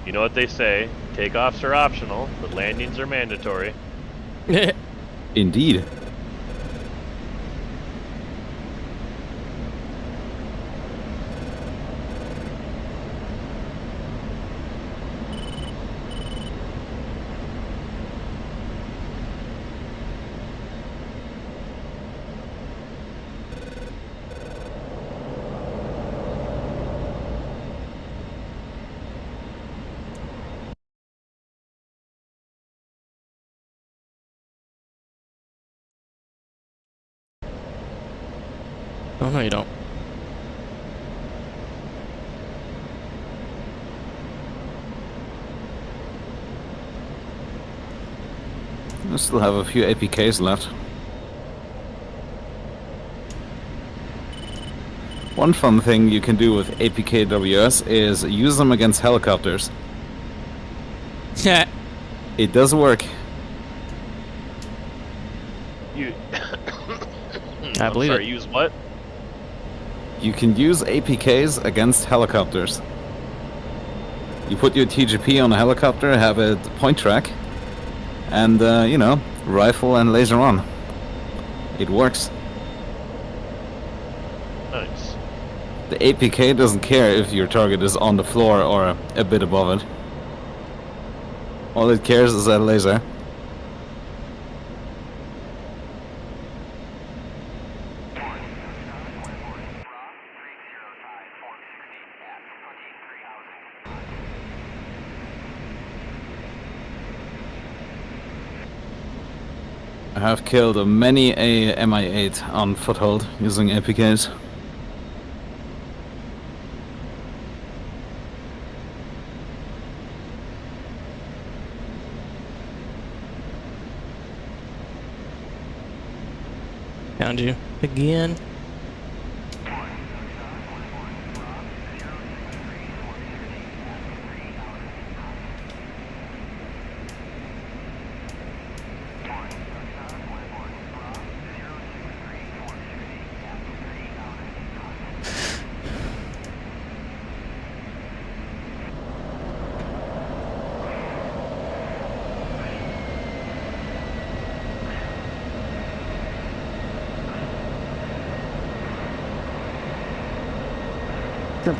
You know what they say, takeoffs are optional, but landings are mandatory. Indeed. Oh, no, you don't. I still have a few APKs left. One fun thing you can do with APKWS is use them against helicopters. Yeah. It does work. You. I believe sorry, it. Use what? You can use APKs against helicopters. You put your TGP on a helicopter, have it point track, and, you know, rifle and laser on. It works. Nice. The APK doesn't care if your target is on the floor or a bit above it. All it cares is that laser. I have killed many a Mi-8 on foothold using APKs. Found you again.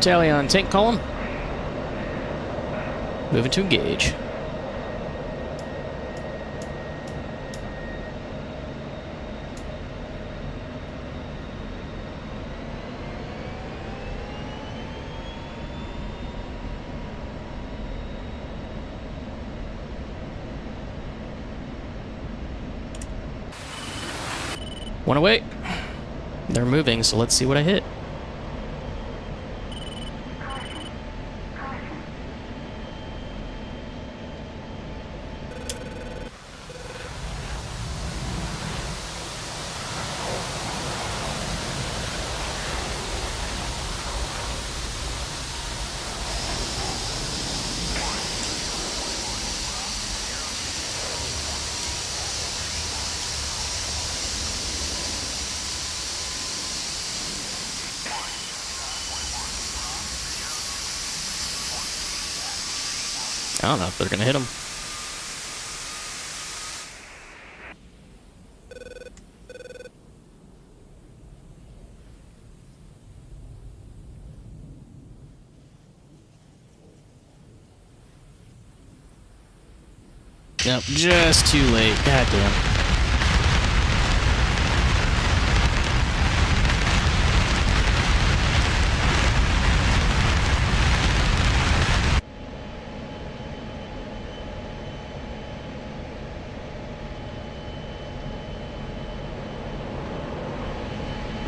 Tally on tank column. Moving to engage. One away. They're moving, so let's see what I hit. I don't know if they're gonna hit him. Nope, just too late. God damn.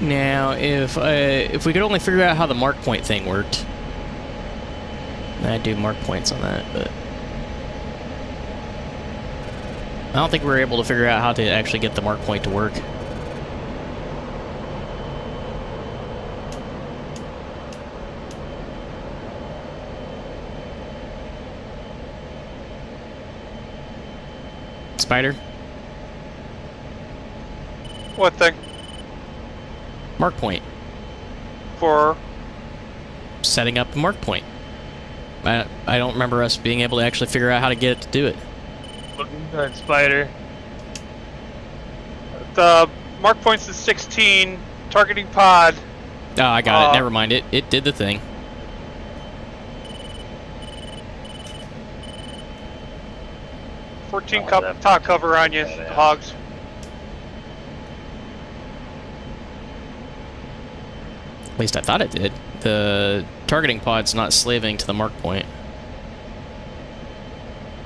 Now, if we could only figure out how the mark point thing worked, I'd do mark points on that, but I don't think we were able to figure out how to actually get the mark point to work. Spider? What thing? Mark point. For Setting up a mark point. I don't remember us being able to actually figure out how to get it to do it. Looking good, Spider. the mark points is 16, targeting pod. Oh, I got it. Never mind. It did the thing. Top cover on you, hogs. At least I thought it did. The targeting pod's not slaving to the mark point.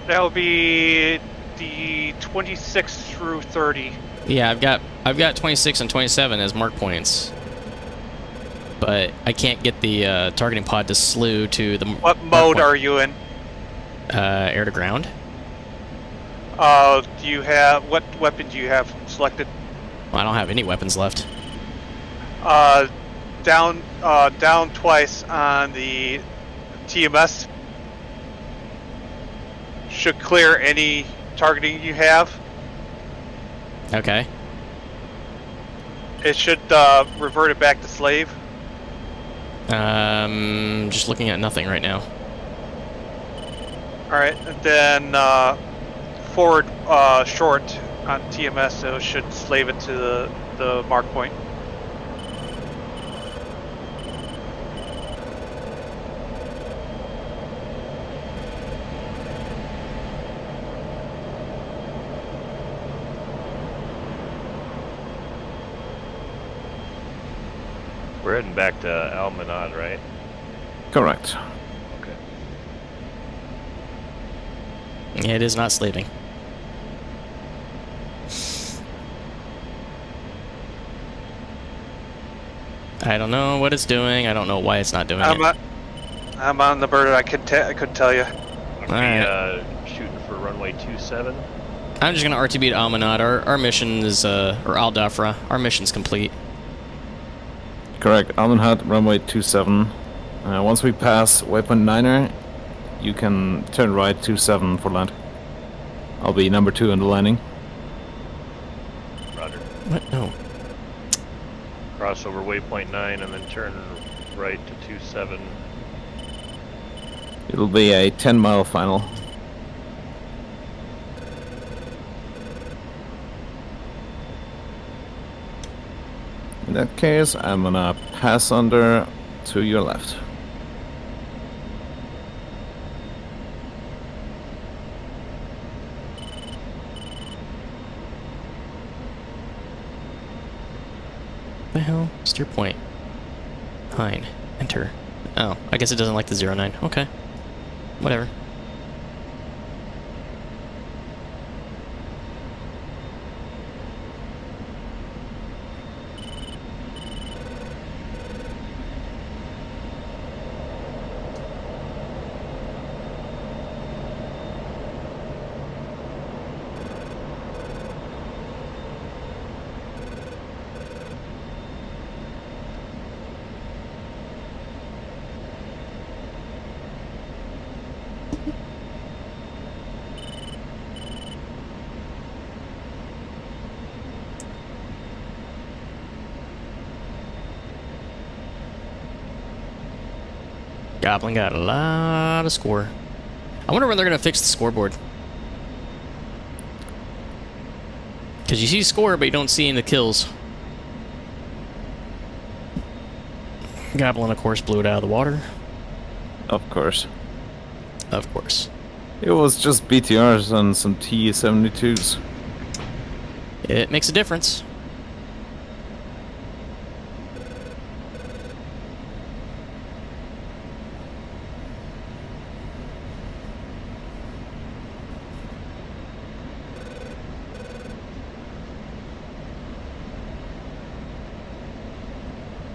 That'll be the 26 through 30. Yeah, I've got 26 and 27 as mark points, but I can't get the targeting pod to slew to the. What mode are you in? Air to ground. Do you have what weapon do you have selected? Well, I don't have any weapons left. Down twice on the TMS. Should clear any targeting you have. Okay. It should revert it back to slave. Just looking at nothing right now. All right, and then forward short on TMS, so it should slave it to the mark point. We're heading back to Al-Manad, right? Correct. Okay. Yeah, it is not slaving. I don't know what it's doing. I don't know why it's not doing it. I'm on the bird. I couldn't tell you. Are we shooting for runway 27? I'm just gonna RTB to Al-Manad. Our mission is or Al Dafra. Our mission's complete. Correct. Al-Manad, runway 27. Once we pass waypoint 9er, you can turn right 27 for land. I'll be number 2 in the landing. Roger. What? No. Cross over waypoint 9 and then turn right to 27. It'll be a 10-mile final. In that case, I'm gonna pass under to your left. The hell? Steer point. Pine. Enter. Oh, I guess it doesn't like the 09. Okay. Whatever. Goblin got a lot of score. I wonder when they're going to fix the scoreboard. Because you see score, but you don't see any of the kills. Goblin, of course, blew it out of the water. Of course. Of course. It was just BTRs and some T-72s. It makes a difference.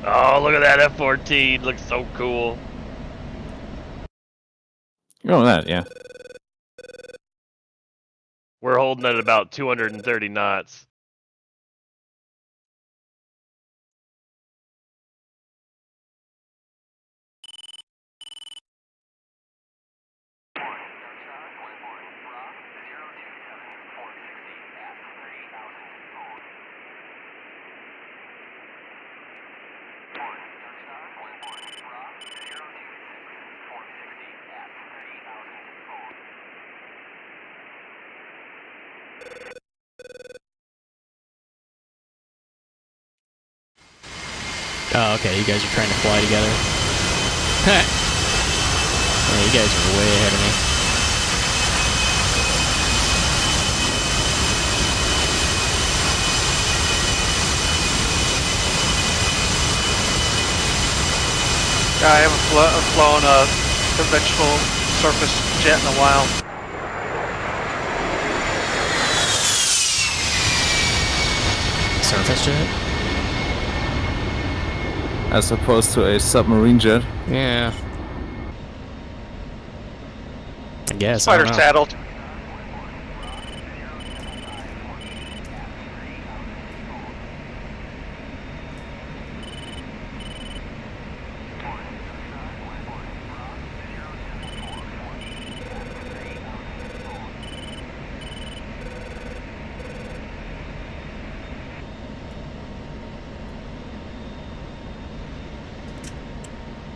Oh, look at that F-14. Looks so cool. Oh, that, yeah. We're holding at about 230 knots. Oh, okay, you guys are trying to fly together. Yeah, you guys are way ahead of me. Yeah, I haven't flown a conventional surface jet in a while. Surface jet? As opposed to a submarine jet. Yeah. I guess. Spider I don't know. saddled.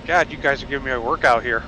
God, you guys are giving me a workout here.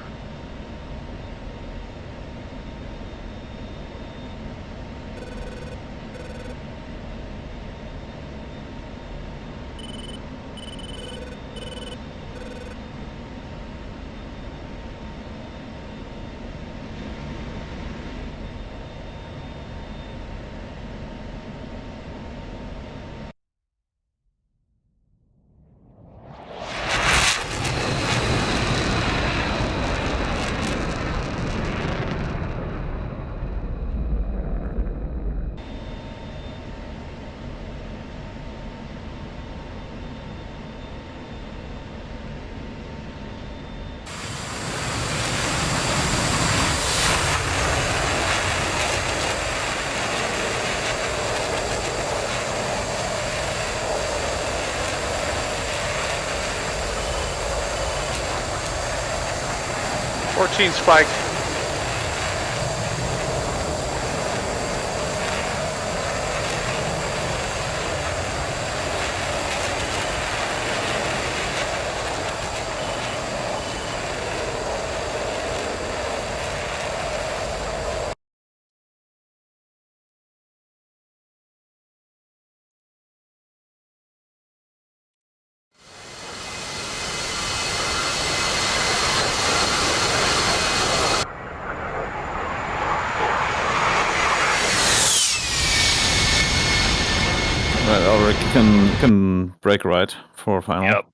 Fourteen spike. Right, Ulrich, you can break right for final. Yep.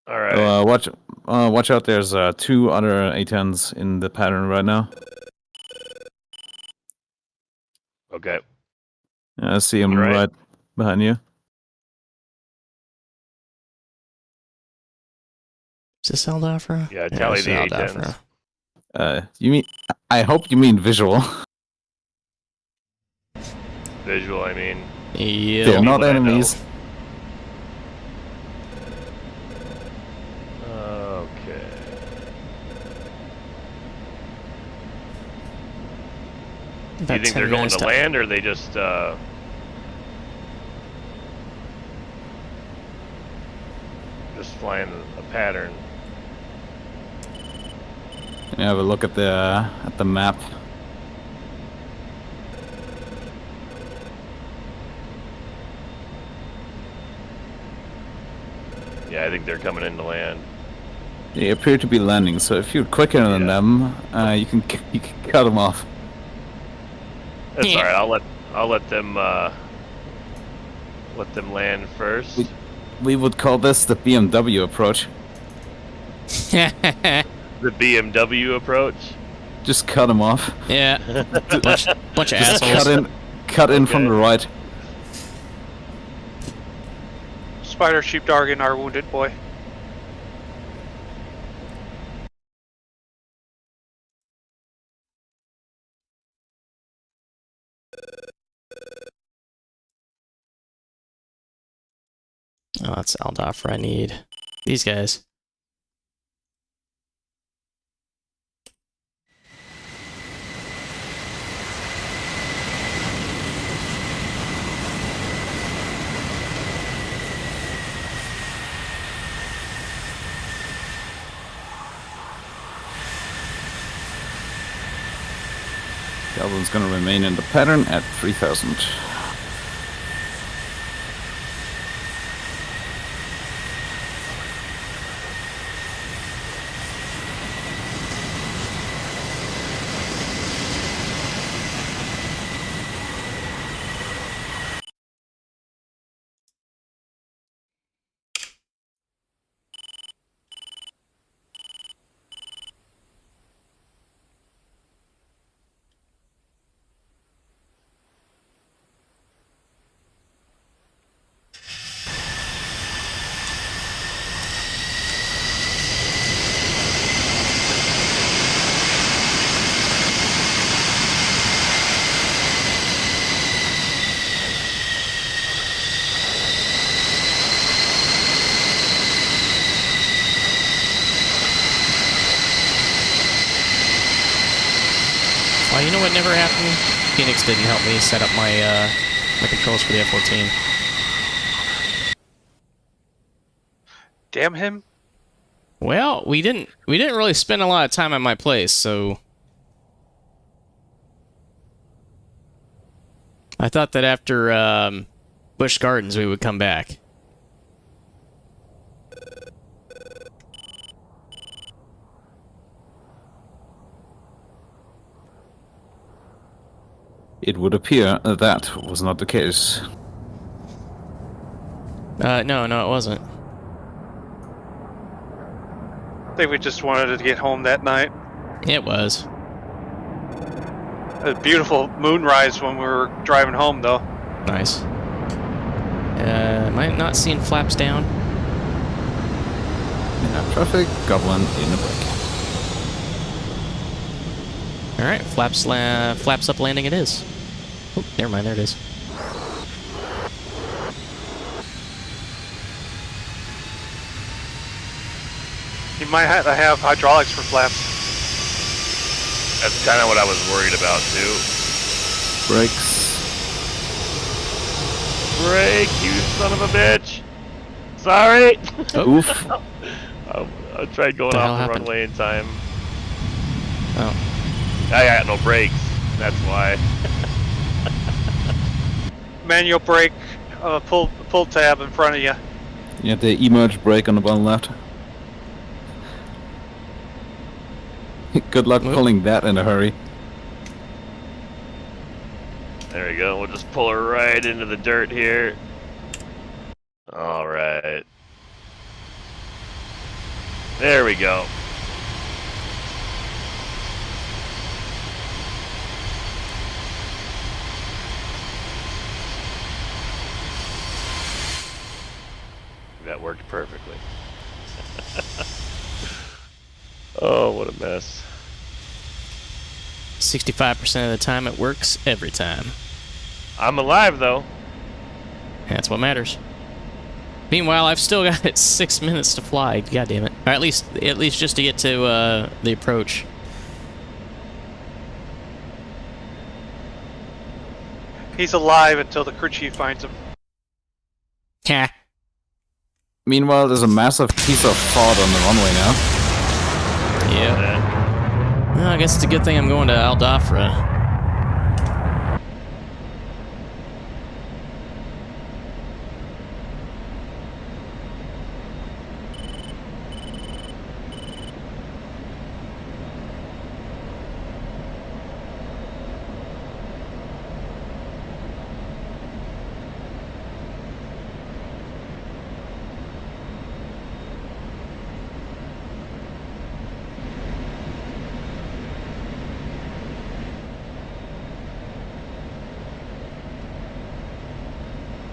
All right. Watch out. There's 2 other A10s in the pattern right now. Okay. I see them Right. right behind you. Is this Aldafra? Yeah, tally it's the Aldafra. A10s. You mean? I hope you mean visual. Visual, I mean. Yeah. They're not that I know. enemies. Okay. Do you think they're going to land, or they just flying a pattern? Let me have a look at the map. Yeah, I think they're coming in to land. They appear to be landing, so if you're quicker than them, you can cut them off. That's all right. I'll let them land first. We would call this the BMW approach. The BMW approach. Just cut them off. Yeah. bunch of Just assholes. cut in from the right. Spider sheepdog in our wounded boy. Oh, that's Aldoffer I need. These guys. Goblin's gonna remain in the pattern at 3000. Well, you know what never happened? Phoenix didn't help me set up my my controls for the F-14. Damn him. Well, we didn't really spend a lot of time at my place, so I thought that after Busch Gardens we would come back. It would appear that was not the case. No, it wasn't. I think we just wanted to get home that night. It was. A beautiful moonrise when we were driving home, though. Nice. Am I not seeing flaps down? Yeah, traffic, Goblin in the break. Alright, flaps up landing it is. Oh, never mind, there it is. You might have to have hydraulics for flaps. That's kind of what I was worried about too. Brakes. Brake, you son of a bitch! Sorry. Oh. Oof. I tried going The hell off the happened? runway in time. Oh. I got no brakes. That's why. Manual brake, pull tab in front of you. You have the emerge brake on the bottom left. Good luck pulling that in a hurry. There we go. We'll just pull her right into the dirt here. All right. There we go. That worked perfectly. Oh, what a mess. 65% of the time it works every time. I'm alive though. That's what matters. Meanwhile, I've still got 6 minutes to fly. God damn it! Or at least just to get to the approach. He's alive until the crew chief finds him. Ha! Meanwhile, there's a massive piece of fog on the runway now. Yeah. I guess it's a good thing I'm going to Al Dhafra.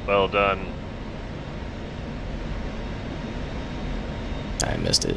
Well done. I missed it.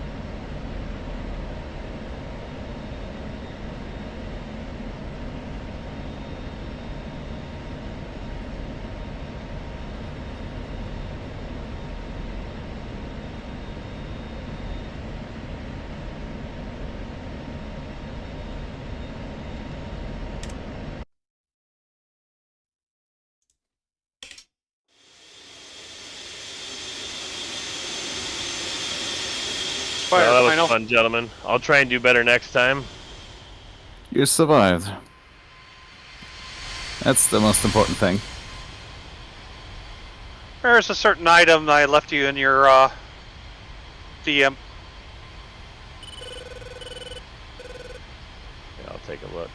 Fire, Well, that was final. fun, gentlemen. I'll try and do better next time. You survived. That's the most important thing. There's a certain item I left you in your DM. Yeah, I'll take a look.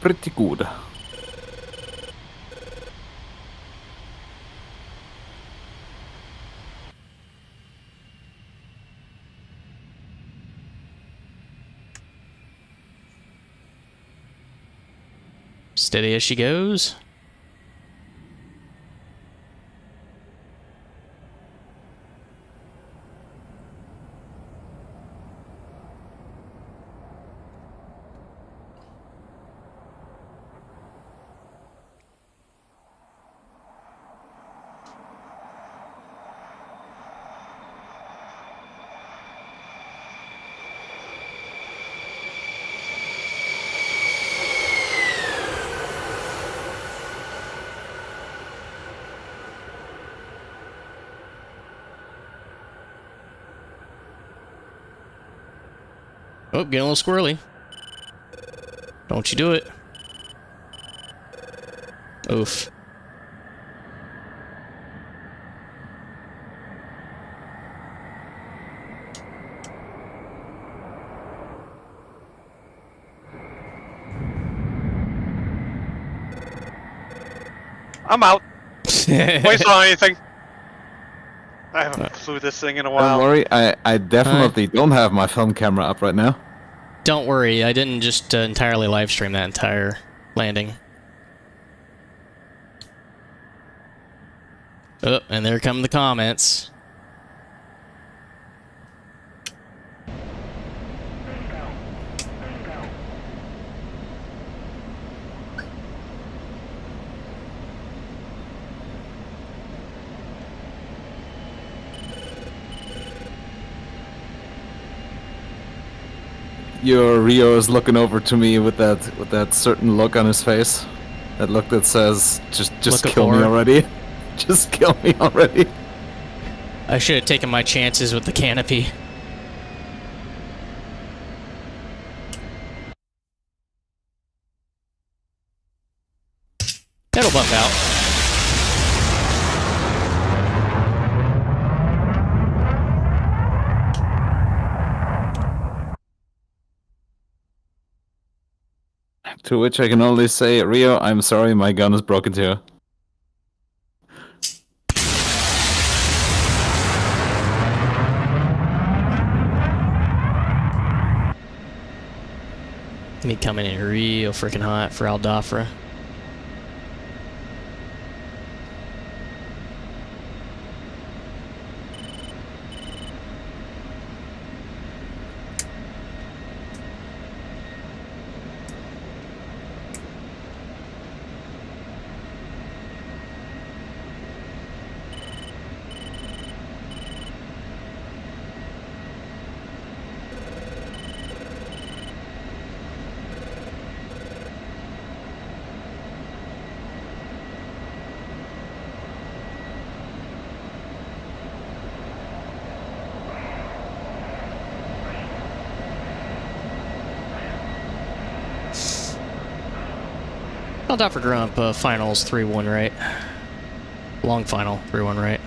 Pretty good. Steady as she goes. Oh, getting a little squirrely. Don't you do it. Oof. I'm out. Waste on anything. I haven't flew this thing in a while. Don't worry, I definitely don't have my film camera up right now. Don't worry, I didn't just entirely live stream that entire landing. Oh, and there come the comments. Your Rio is looking over to me with that certain look on his face. That look that says, just Look of kill me horror. already. Just kill me already. I should have taken my chances with the canopy. That'll buff out. To which I can only say, Rio, I'm sorry, my gun is broken too. Me coming in real freaking hot for Al Dhafra. Al-Dafra Grump, finals 3-1 right. Long final, 3-1 right.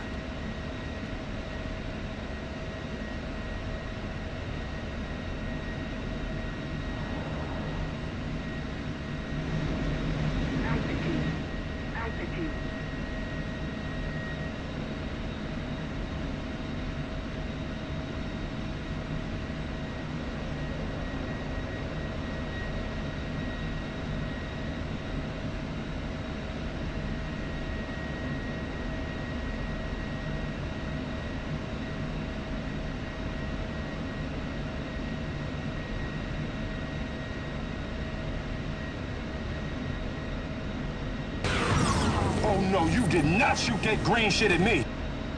Oh no, you did not shoot that green shit at me.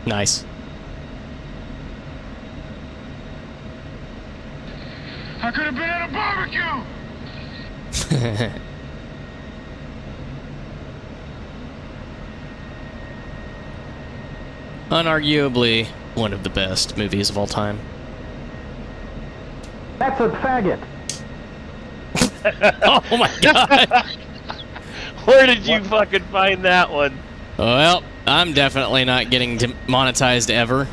Nice. I could have been at a barbecue. Unarguably one of the best movies of all time. That's a faggot. Oh my god! Where did you fucking find that one? Well, I'm definitely not getting monetized ever.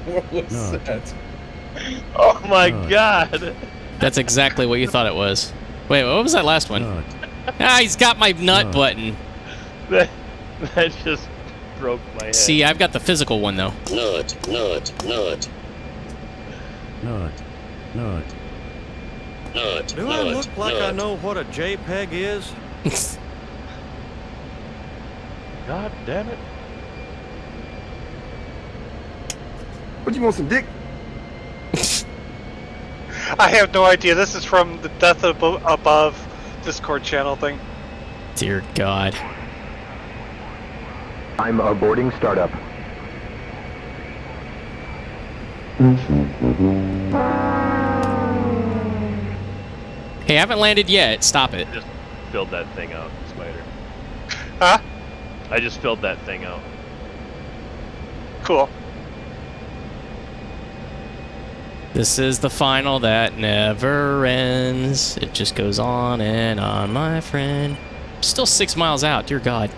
What was that? Oh my god! That's exactly what you thought it was. Wait, what was that last one? Ah, he's got my nut button. That just broke my head. See, I've got the physical one though. Nut. Do I look like I know what a JPEG is? God damn it. What, you want some dick? I have no idea. This is from the Death Above Discord channel thing. Dear God. I'm aborting startup. Hey, I haven't landed yet. Stop it. Just filled that thing out, Spider. Huh? I just filled that thing out. Cool. This is the final that never ends. It just goes on and on, my friend. Still 6 miles out, dear God.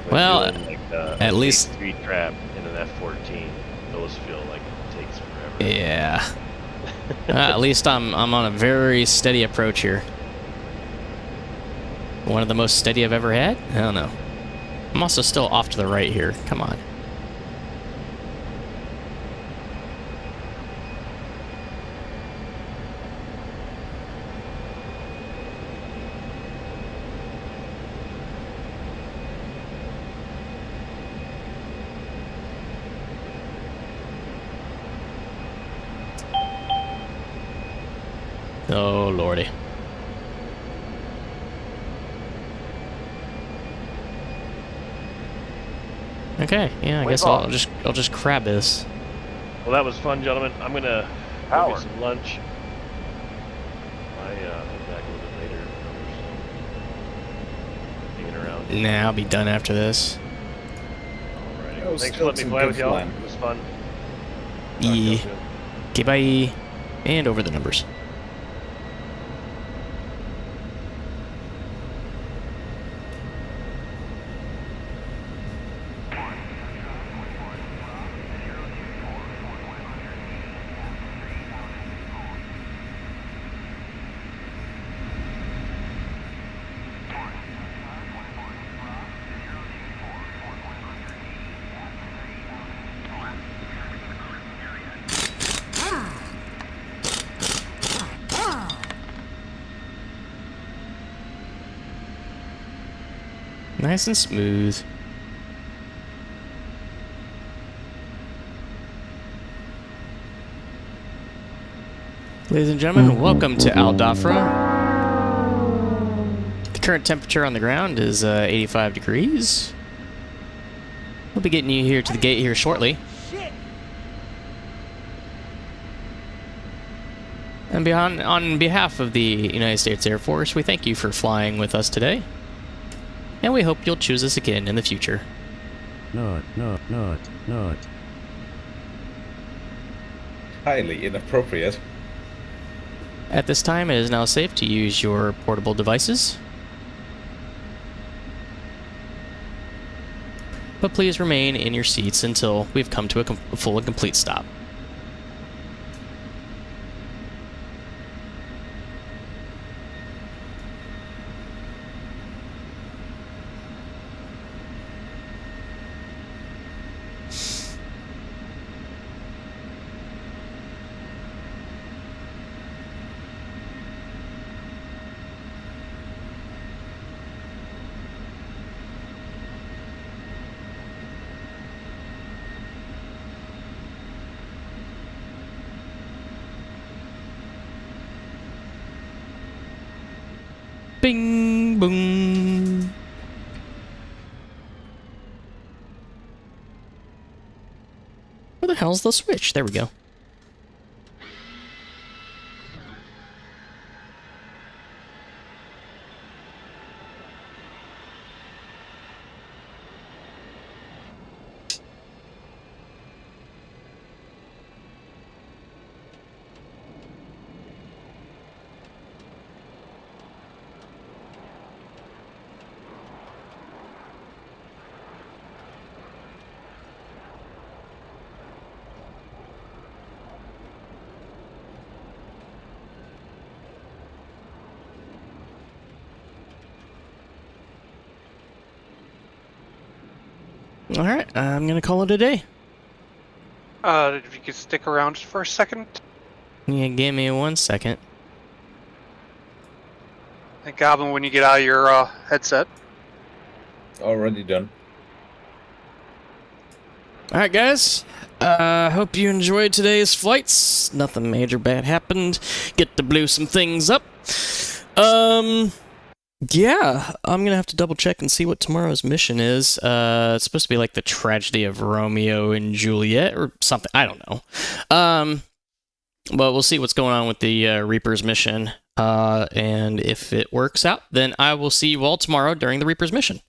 Well, doing, like, at least street trap in an F-14. Those feel like it takes forever. yeah. At least I'm on a very steady approach here. One of the most steady I've ever had? I don't know. I'm also still off to the right here. Come on. Oh lordy. Okay, yeah, I guess I'll just crab this. Well, that was fun, gentlemen. I'm gonna go get some lunch. I head back a little bit later. Hanging around. Nah, I'll be done after this. Alrighty. That was Thanks for still letting me some play good with y'all. fun. It was fun. Talk to y'all Yeah. soon. Okay, bye. And over the numbers. Nice and smooth. Ladies and gentlemen, welcome to Al-Dafra. The current temperature on the ground is 85 degrees. We'll be getting you here to the gate here shortly. And on behalf of the United States Air Force, we thank you for flying with us today. And we hope you'll choose us again in the future. Nut. highly inappropriate. At this time, it is now safe to use your portable devices. But please remain in your seats until we've come to a full and complete stop. Bing, boom. Where the hell's the switch? There we go. Alright, I'm gonna call it a day. If you could stick around just for a second. Yeah, give me 1 second. And Goblin, when you get out of your headset. Already done. Alright, guys. Hope you enjoyed today's flights. Nothing major bad happened. Get to blow some things up. Yeah, I'm gonna have to double check and see what tomorrow's mission is. It's supposed to be like the tragedy of Romeo and Juliet or something. I don't know. But we'll see what's going on with the Reaper's mission. And if it works out, then I will see you all tomorrow during the Reaper's mission.